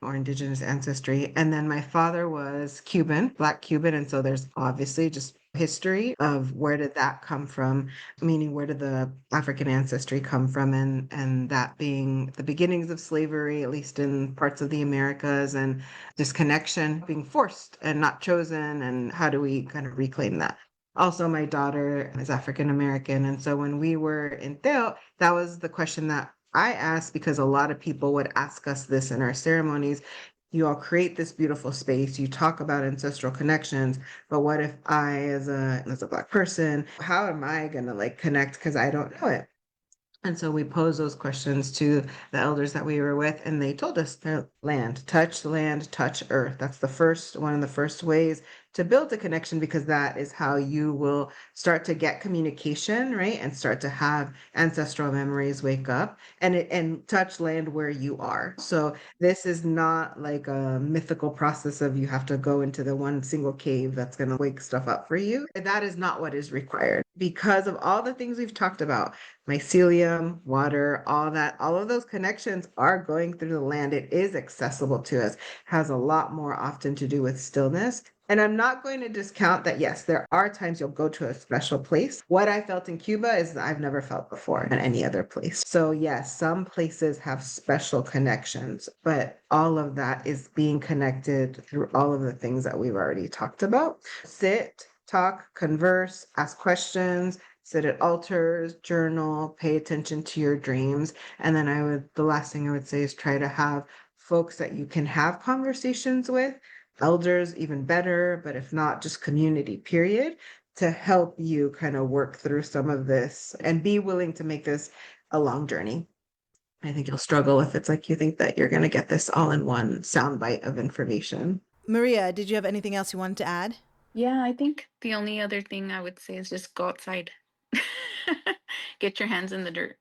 or indigenous ancestry. And then my father was Cuban, Black Cuban. And so there's obviously just history of where did that come from, meaning where did the African ancestry come from, and that being the beginnings of slavery, at least in parts of the Americas, and just connection being forced and not chosen, and how do we kind of reclaim that? Also, my daughter is African American. And so when we were in Teo, that was the question that I asked because a lot of people would ask us this in our ceremonies. You all create this beautiful space, you talk about ancestral connections, but what if I, as a Black person, how am I gonna like connect? Because I don't know it. And so we posed those questions to the elders that we were with, and they told us land, touch earth. That's the first one of the first ways to build a connection, because that is how you will start to get communication, right? And start to have ancestral memories wake up and touch land where you are. So this is not like a mythical process of you have to go into the one single cave that's going to wake stuff up for you. That is not what is required because of all the things we've talked about. Mycelium, water, all that, all of those connections are going through the land. It is accessible to us, has a lot more often to do with stillness. And I'm not going to discount that, yes, there are times you'll go to a special place. What I felt in Cuba is that I've never felt before in any other place. So yes, some places have special connections, but all of that is being connected through all of the things that we've already talked about. Sit, talk, converse, ask questions, sit at altars, journal, pay attention to your dreams. And then the last thing I would say is try to have folks that you can have conversations with, elders, even better, but if not, just community, period, to help you kind of work through some of this and be willing to make this a long journey. I think you'll struggle if it's like you think that you're going to get this all in one soundbite of information.
Maria, did you have anything else you wanted to add?
Yeah, I think the only other thing I would say is just go outside. Get your hands in the dirt,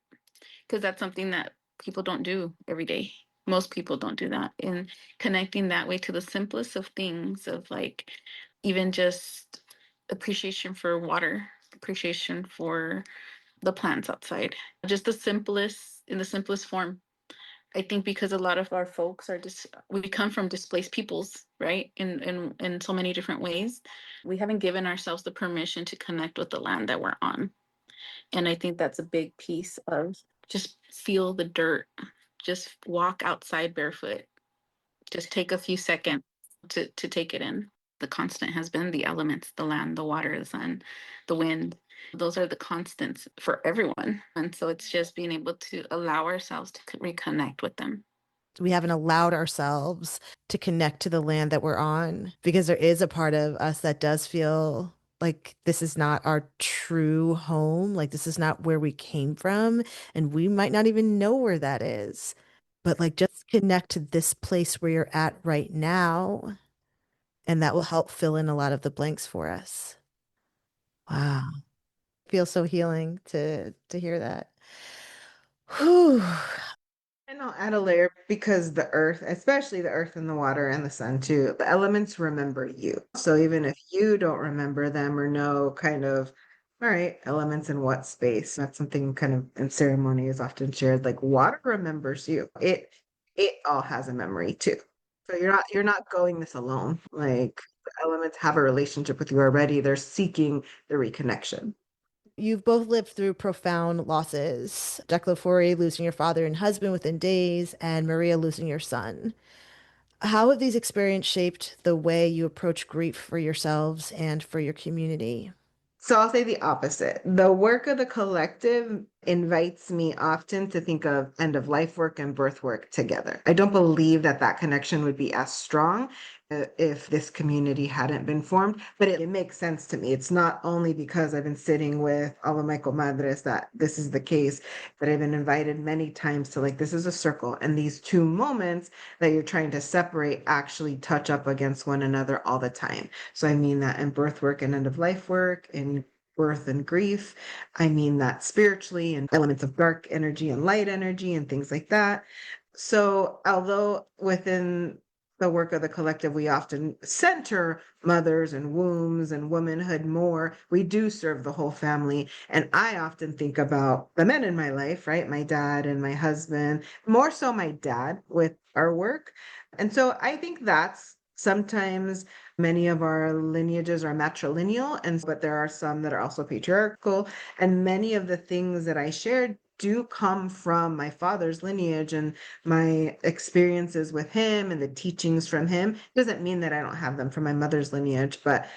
because that's something that people don't do every day. Most people don't do that. And connecting that way to the simplest of things, of like even just appreciation for water, appreciation for the plants outside, just in the simplest form. I think because a lot of our folks are just, we come from displaced peoples, right? In so many different ways. We haven't given ourselves the permission to connect with the land that we're on. And I think that's a big piece of just feel the dirt, just walk outside barefoot, just take a few seconds to take it in. The constant has been the elements, the land, the water, the sun, the wind. Those are the constants for everyone. And so it's just being able to allow ourselves to reconnect with them.
We haven't allowed ourselves to connect to the land that we're on because there is a part of us that does feel like this is not our true home. Like this is not where we came from. And we might not even know where that is. But like just connect to this place where you're at right now. And that will help fill in a lot of the blanks for us. Wow. Feels so healing to hear that. Whew.
And I'll add a layer because the earth, especially the earth and the water and the sun too, the elements remember you. So even if you don't remember them or know kind of, all right, elements in what space, that's something kind of in ceremony is often shared. Like water remembers you. It all has a memory too. So you're not going this alone. Like the elements have a relationship with you already. They're seeking the reconnection.
You've both lived through profound losses. Jack Lafaurie losing your father and husband within days, and Maria losing your son. How have these experiences shaped the way you approach grief for yourselves and for your community?
So I'll say the opposite. The work of the collective invites me often to think of end of life work and birth work together. I don't believe that that connection would be as strong if this community hadn't been formed, but it makes sense to me. It's not only because I've been sitting with all of my comadres that this is the case, but I've been invited many times to like, this is a circle. And these two moments that you're trying to separate actually touch up against one another all the time. So I mean that in birth work and end of life work, in birth and grief. I mean that spiritually and elements of dark energy and light energy and things like that. So although within the work of the collective, we often center mothers and wombs and womanhood more. We do serve the whole family. And I often think about the men in my life, right? My dad and my husband, more so my dad with our work. And so I think that's sometimes many of our lineages are matrilineal, and but there are some that are also patriarchal. And many of the things that I shared do come from my father's lineage and my experiences with him and the teachings from him. Doesn't mean that I don't have them from my mother's lineage, but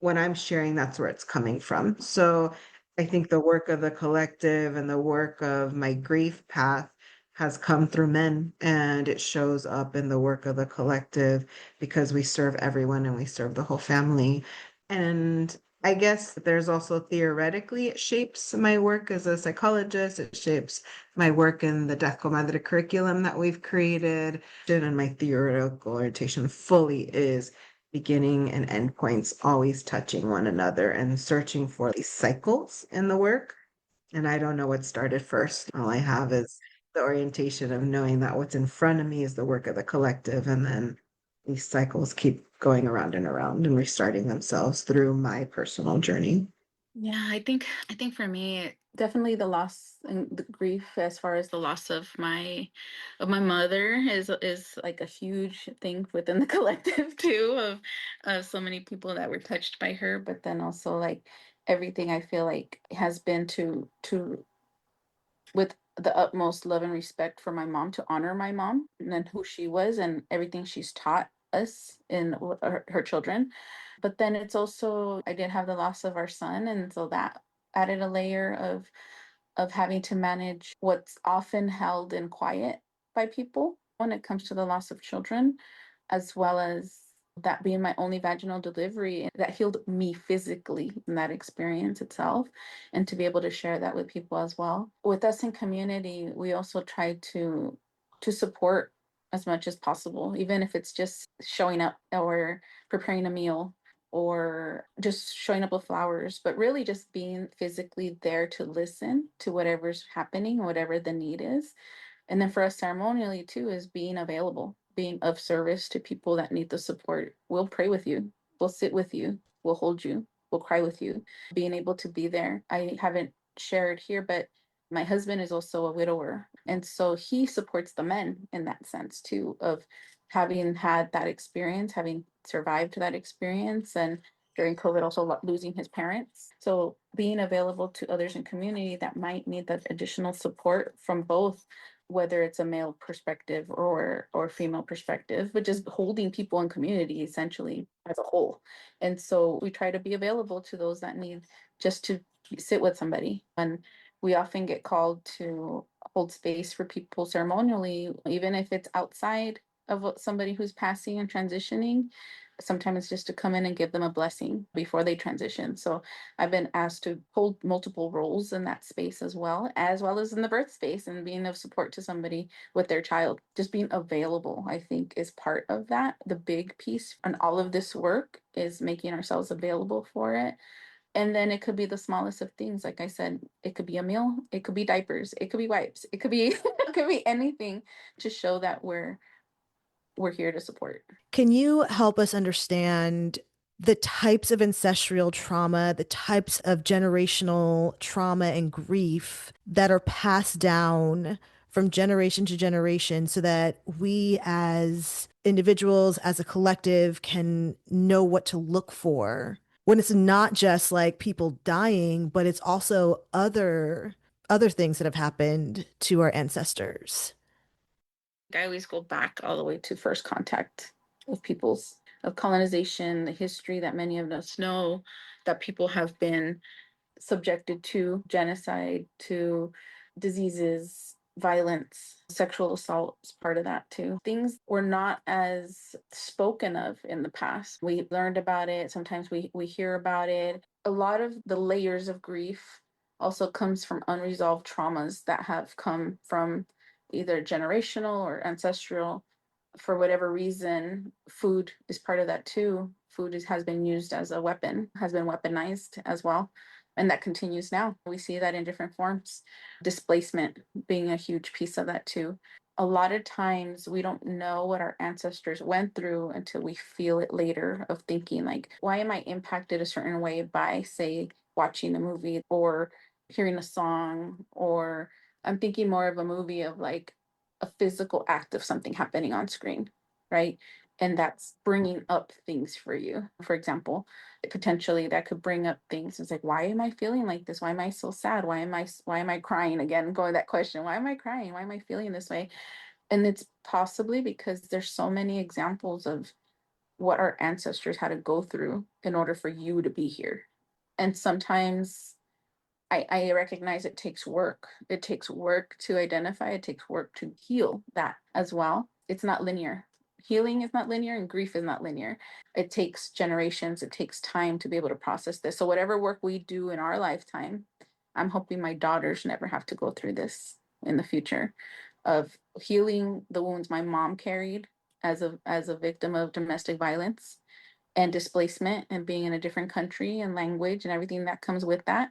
when I'm sharing, that's where it's coming from. So I think the work of the collective and the work of my grief path has come through men, and it shows up in the work of the collective because we serve everyone and we serve the whole family. And I guess there's also theoretically, it shapes my work as a psychologist. It shapes my work in the Death Comadre curriculum that we've created. And my theoretical orientation fully is beginning and end points always touching one another and searching for these cycles in the work. And I don't know what started first. All I have is the orientation of knowing that what's in front of me is the work of the collective. And then these cycles keep going around and restarting themselves through my personal journey.
Yeah, I think for me, definitely the loss and the grief as far as the loss of my mother is like a huge thing within the collective too, of so many people that were touched by her, but then also like everything I feel like has been to with the utmost love and respect for my mom, to honor my mom and then who she was and everything she's taught us in her children. But then it's also, I did have the loss of our son, and so that added a layer of having to manage what's often held in quiet by people when it comes to the loss of children, as well as that being my only vaginal delivery that healed me physically in that experience itself, and to be able to share that with people as well. With us in community, we also try to support as much as possible, even if it's just showing up or preparing a meal or just showing up with flowers, but really just being physically there to listen to whatever's happening, whatever the need is. And then for us ceremonially too, is being available, being of service to people that need the support. We'll pray with you, we'll sit with you, we'll hold you, we'll cry with you, being able to be there. I haven't shared here, but my husband is also a widower. And so he supports the men in that sense too, of having had that experience, having survived that experience, and during COVID also losing his parents. So being available to others in community that might need that additional support from both, whether it's a male perspective or female perspective, but just holding people in community essentially as a whole. And so we try to be available to those that need just to sit with somebody. And we often get called to hold space for people ceremonially, even if it's outside of somebody who's passing and transitioning. Sometimes it's just to come in and give them a blessing before they transition. So I've been asked to hold multiple roles in that space as well as in the birth space, and being of support to somebody with their child. Just being available, I think, is part of that. The big piece on all of this work is making ourselves available for it. And then it could be the smallest of things. Like I said, it could be a meal, it could be diapers, it could be wipes, it could be it could be anything to show that we're here to support.
Can you help us understand the types of ancestral trauma, the types of generational trauma and grief that are passed down from generation to generation so that we as individuals, as a collective, can know what to look for when it's not just like people dying, but it's also other things that have happened to our ancestors?
I always go back all the way to first contact with peoples of colonization, the history that many of us know, that people have been subjected to genocide, to diseases, violence, sexual assault is part of that too. Things were not as spoken of in the past. We learned about it. Sometimes we hear about it. A lot of the layers of grief also comes from unresolved traumas that have come from either generational or ancestral. For whatever reason, food is part of that too. Has been used as a weapon, has been weaponized as well. And that continues now. We see that in different forms. Displacement being a huge piece of that too. A lot of times we don't know what our ancestors went through until we feel it later, of thinking like, why am I impacted a certain way by, say, watching a movie or hearing a song? Or I'm thinking more of a movie of like a physical act of something happening on screen, right? And that's bringing up things for you. For example, potentially that could bring up things. It's like, why am I feeling like this? Why am I so sad? Why am I crying? Again, going to that question, why am I crying? Why am I feeling this way? And it's possibly because there's so many examples of what our ancestors had to go through in order for you to be here. And sometimes I recognize it takes work. It takes work to identify, it takes work to heal that as well. It's not linear. Healing is not linear and grief is not linear. It takes generations, it takes time to be able to process this. So whatever work we do in our lifetime, I'm hoping my daughters never have to go through this in the future, of healing the wounds my mom carried as a victim of domestic violence and displacement and being in a different country and language and everything that comes with that.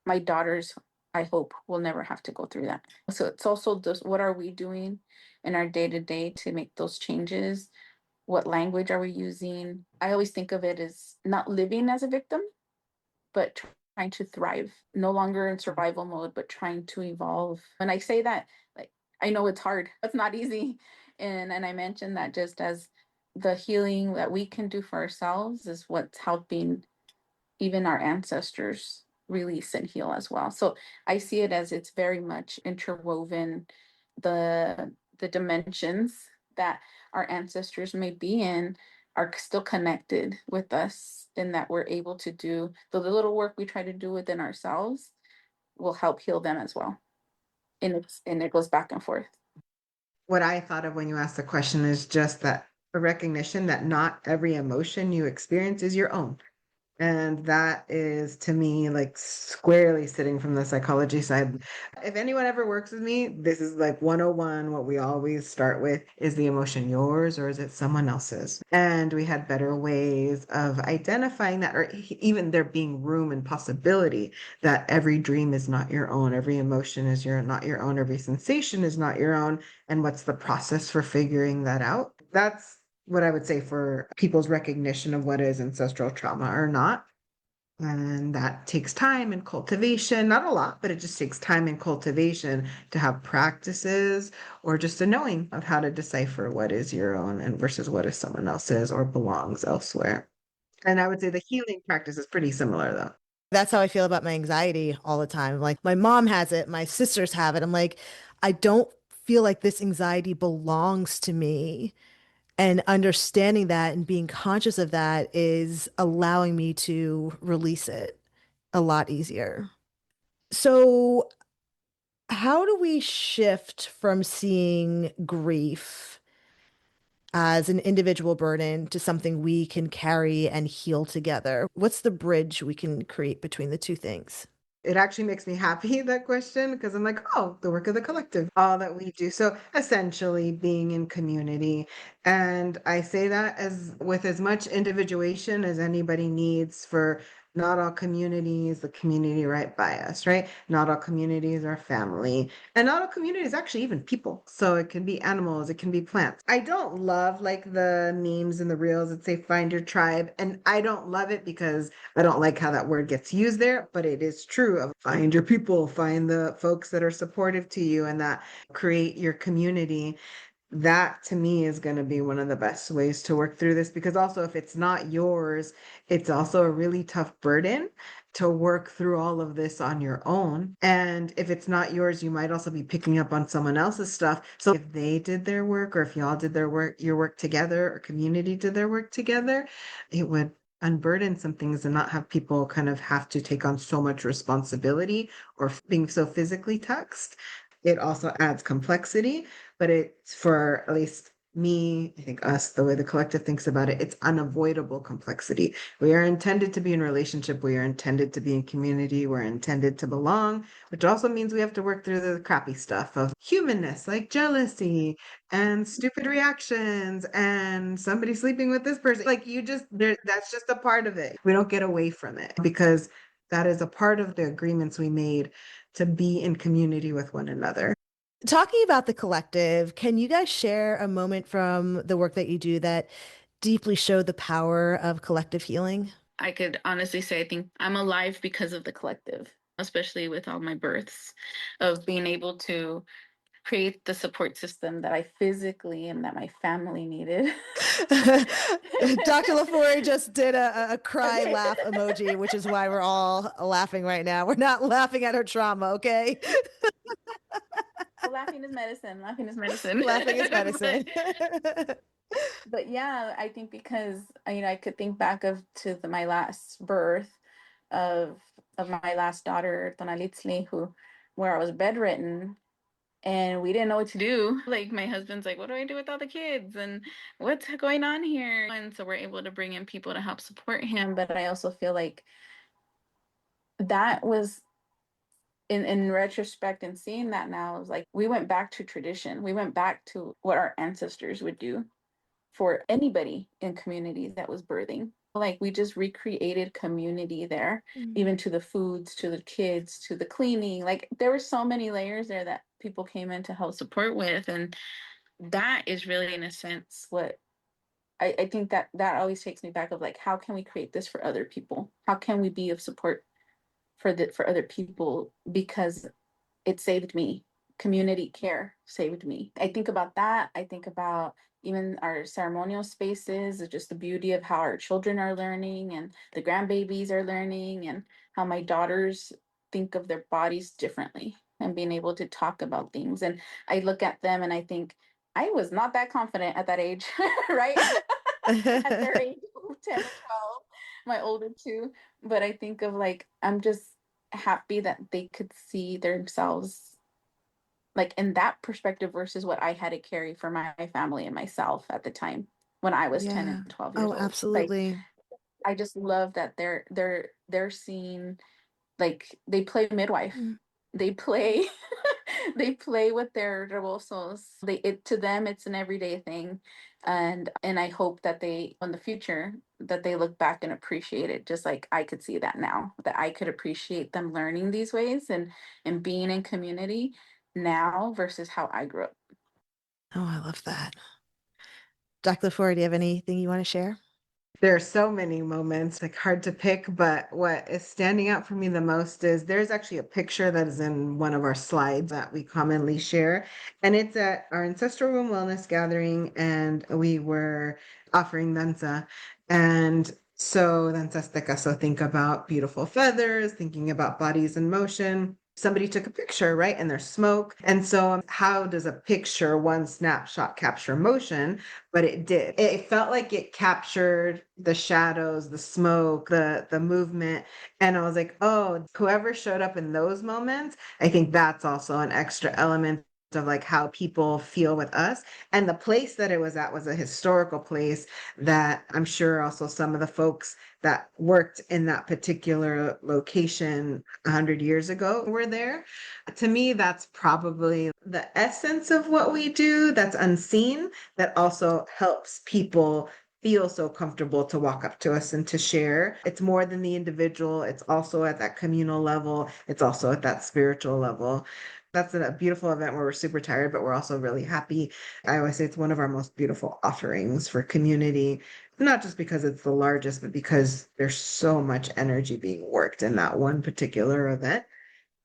My daughters, I hope, will never have to go through that. So it's also just, what are we doing in our day to day to make those changes? What language are we using? I always think of it as not living as a victim, but trying to thrive, no longer in survival mode, but trying to evolve. When I say that, like, I know it's hard, it's not easy. And I mentioned that just as the healing that we can do for ourselves is what's helping even our ancestors release and heal as well. So I see it as it's very much interwoven, the dimensions that our ancestors may be in are still connected with us, in that we're able to do the little work we try to do within ourselves will help heal them as well. And it goes back and forth.
What I thought of when you asked the question is just that a recognition that not every emotion you experience is your own. And that is, to me, like squarely sitting from the psychology side. If anyone ever works with me, this is like 101. What we always start with is the emotion yours or is it someone else's? And we had better ways of identifying that, or even there being room and possibility that every dream is not your own, every emotion is not your own, every sensation is not your own. And what's the process for figuring that out? That's what I would say for people's recognition of what is ancestral trauma or not. And that takes time and cultivation, not a lot, but it just takes time and cultivation to have practices or just a knowing of how to decipher what is your own and versus what is someone else's or belongs elsewhere. And I would say the healing practice is pretty similar though.
That's how I feel about my anxiety all the time. Like my mom has it, my sisters have it. I'm like, I don't feel like this anxiety belongs to me. And understanding that and being conscious of that is allowing me to release it a lot easier. So, how do we shift from seeing grief as an individual burden to something we can carry and heal together? What's the bridge we can create between the two things?
It actually makes me happy, that question, because I'm like, oh, the work of the collective, all that we do. So essentially being in community. And I say that as with as much individuation as anybody needs, for not all communities, the community right by us, right? Not all communities are family. And not all communities actually even people. So it can be animals, it can be plants. I don't love like the memes and the reels that say find your tribe. And I don't love it because I don't like how that word gets used there, but it is true of find your people, find the folks that are supportive to you and that create your community. That to me is going to be one of the best ways to work through this, because also if it's not yours, it's also a really tough burden to work through all of this on your own. And if it's not yours, you might also be picking up on someone else's stuff. So if they did their work, or if y'all did their work, your work together, or community did their work together, it would unburden some things and not have people kind of have to take on so much responsibility or being so physically taxed. It also adds complexity, but it's, for at least me, I think us, the way the collective thinks about it, it's unavoidable complexity. We are intended to be in relationship. We are intended to be in community. We're intended to belong, which also means we have to work through the crappy stuff of humanness, like jealousy and stupid reactions and somebody sleeping with this person. Like you just, there, that's just a part of it. We don't get away from it because that is a part of the agreements we made to be in community with one another.
Talking about the collective, can you guys share a moment from the work that you do that deeply showed the power of collective healing?
I could honestly say I think I'm alive because of the collective, especially with all my births, of being able to create the support system that I physically and that my family needed.
Dr. Lafaurie just did a cry
Okay.
laugh emoji, which is why we're all laughing right now. We're not laughing at her trauma, okay?
Well, laughing is medicine. Laughing is medicine.
Laughing is
but,
medicine.
but yeah, I think because I could think back to my last birth of my last daughter, Tonalitzli, where I was bedridden and we didn't know what to do. Like my husband's like, what do I do with all the kids? And what's going on here? And so we're able to bring in people to help support him. But I also feel like that was in retrospect and seeing that now, I was like, we went back to tradition. We went back to what our ancestors would do for anybody in community that was birthing. Like we just recreated community there, even to the foods, to the kids, to the cleaning. Like there were so many layers there that people came in to help support with. And that is really, in a sense, what I think that always takes me back of like, how can we create this for other people? How can we be of support for other people? Because it saved me. Community care saved me. I think about that. I think about even our ceremonial spaces, just the beauty of how our children are learning and the grandbabies are learning, and how my daughters think of their bodies differently and being able to talk about things. And I look at them and I think I was not that confident at that age, right? At their age, 10 or 12, my older two. But I think of like, I'm just happy that they could see themselves like in that perspective versus what I had to carry for my family and myself at the time when I was 10
Yeah.
and 12 years
Oh,
old. Like
absolutely.
I just love that they're seeing, like they play midwife.
Mm.
They play they play with their rebosos. It to them it's an everyday thing. And I hope that they in the future that they look back and appreciate it just like I could see that now. That I could appreciate them learning these ways and being in community now versus how I grew up.
Oh, I love that. Dr. Lafaurie, do you have anything you want to share?
There are so many moments, like hard to pick, but what is standing out for me the most is there's actually a picture that is in one of our slides that we commonly share. And it's at our Ancestral Room Wellness Gathering, and we were offering danza. And so danza azteca, so think about beautiful feathers, thinking about bodies in motion. Somebody took a picture, right? And there's smoke. And so, how does a picture, one snapshot, capture motion? But it did. It felt like it captured the shadows, the smoke, the movement. And I was like, oh, whoever showed up in those moments, I think that's also an extra element of like how people feel with us. And the place that it was at was a historical place that I'm sure also some of the folks that worked in that particular location 100 years ago were there. To me, that's probably the essence of what we do that's unseen, that also helps people feel so comfortable to walk up to us and to share. It's more than the individual, it's also at that communal level, it's also at that spiritual level. That's a beautiful event where we're super tired, but we're also really happy. I always say it's one of our most beautiful offerings for community, not just because it's the largest, but because there's so much energy being worked in that one particular event.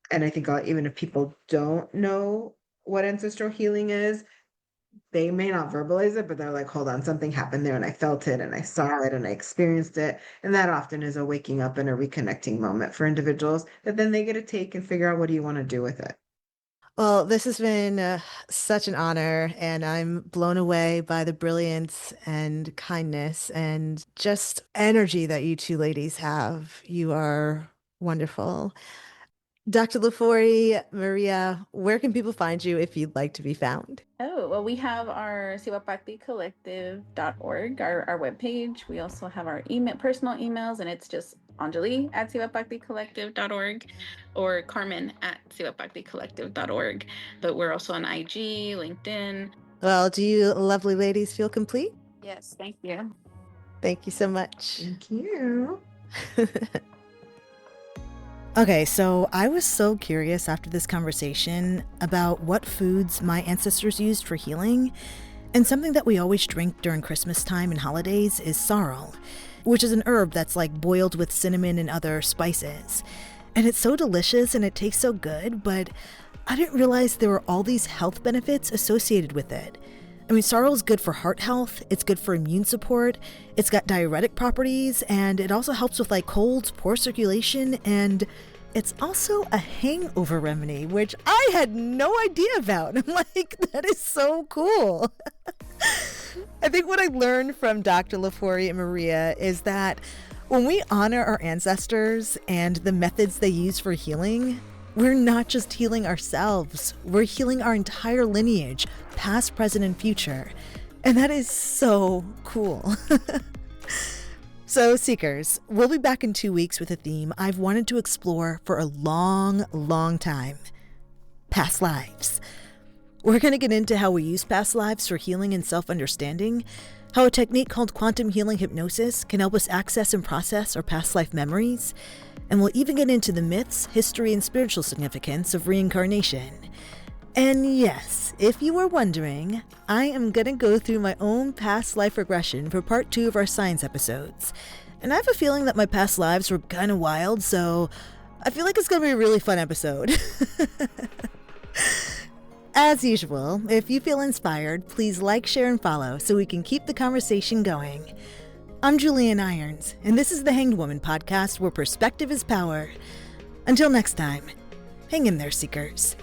And I think even if people don't know what ancestral healing is, they may not verbalize it, but they're like, hold on, something happened there and I felt it and I saw it and I experienced it. And that often is a waking up and a reconnecting moment for individuals that then they get to take and figure out what do you want to do with it.
Well, this has been such an honor, and I'm blown away by the brilliance and kindness and just energy that you two ladies have. You are wonderful. Dr. Lafaurie, Maria, where can people find you if you'd like to be found?
Oh, well, we have our Cihuapactli Collective.org, our webpage. We also have our personal emails, and it's just Enjolie at Cihuapactli Collective.org or Carmen at Cihuapactli Collective.org. But we're also on IG, LinkedIn.
Well, do you lovely ladies feel complete?
Yes, thank you.
Thank you so much.
Thank you.
Okay, so I was so curious after this conversation about what foods my ancestors used for healing, and something that we always drink during Christmas time and holidays is sorrel, which is an herb that's like boiled with cinnamon and other spices. And it's so delicious and it tastes so good, but I didn't realize there were all these health benefits associated with it. I mean, sorrel is good for heart health, it's good for immune support, it's got diuretic properties, and it also helps with like colds, poor circulation, and it's also a hangover remedy, which I had no idea about. I'm like, that is so cool. I think what I learned from Dr. Lafaurie and Maria is that when we honor our ancestors and the methods they use for healing, we're not just healing ourselves, we're healing our entire lineage, past, present, and future. And that is so cool. So, Seekers, we'll be back in 2 weeks with a theme I've wanted to explore for a long, long time. Past lives. We're going to get into how we use past lives for healing and self-understanding, how a technique called quantum healing hypnosis can help us access and process our past life memories, and we'll even get into the myths, history, and spiritual significance of reincarnation. And yes, if you were wondering, I am going to go through my own past life regression for part 2 of our science episodes. And I have a feeling that my past lives were kind of wild, so I feel like it's going to be a really fun episode. As usual, if you feel inspired, please like, share, and follow so we can keep the conversation going. I'm Julienne Irons, and this is the Hanged Woman podcast where perspective is power. Until next time, hang in there, Seekers.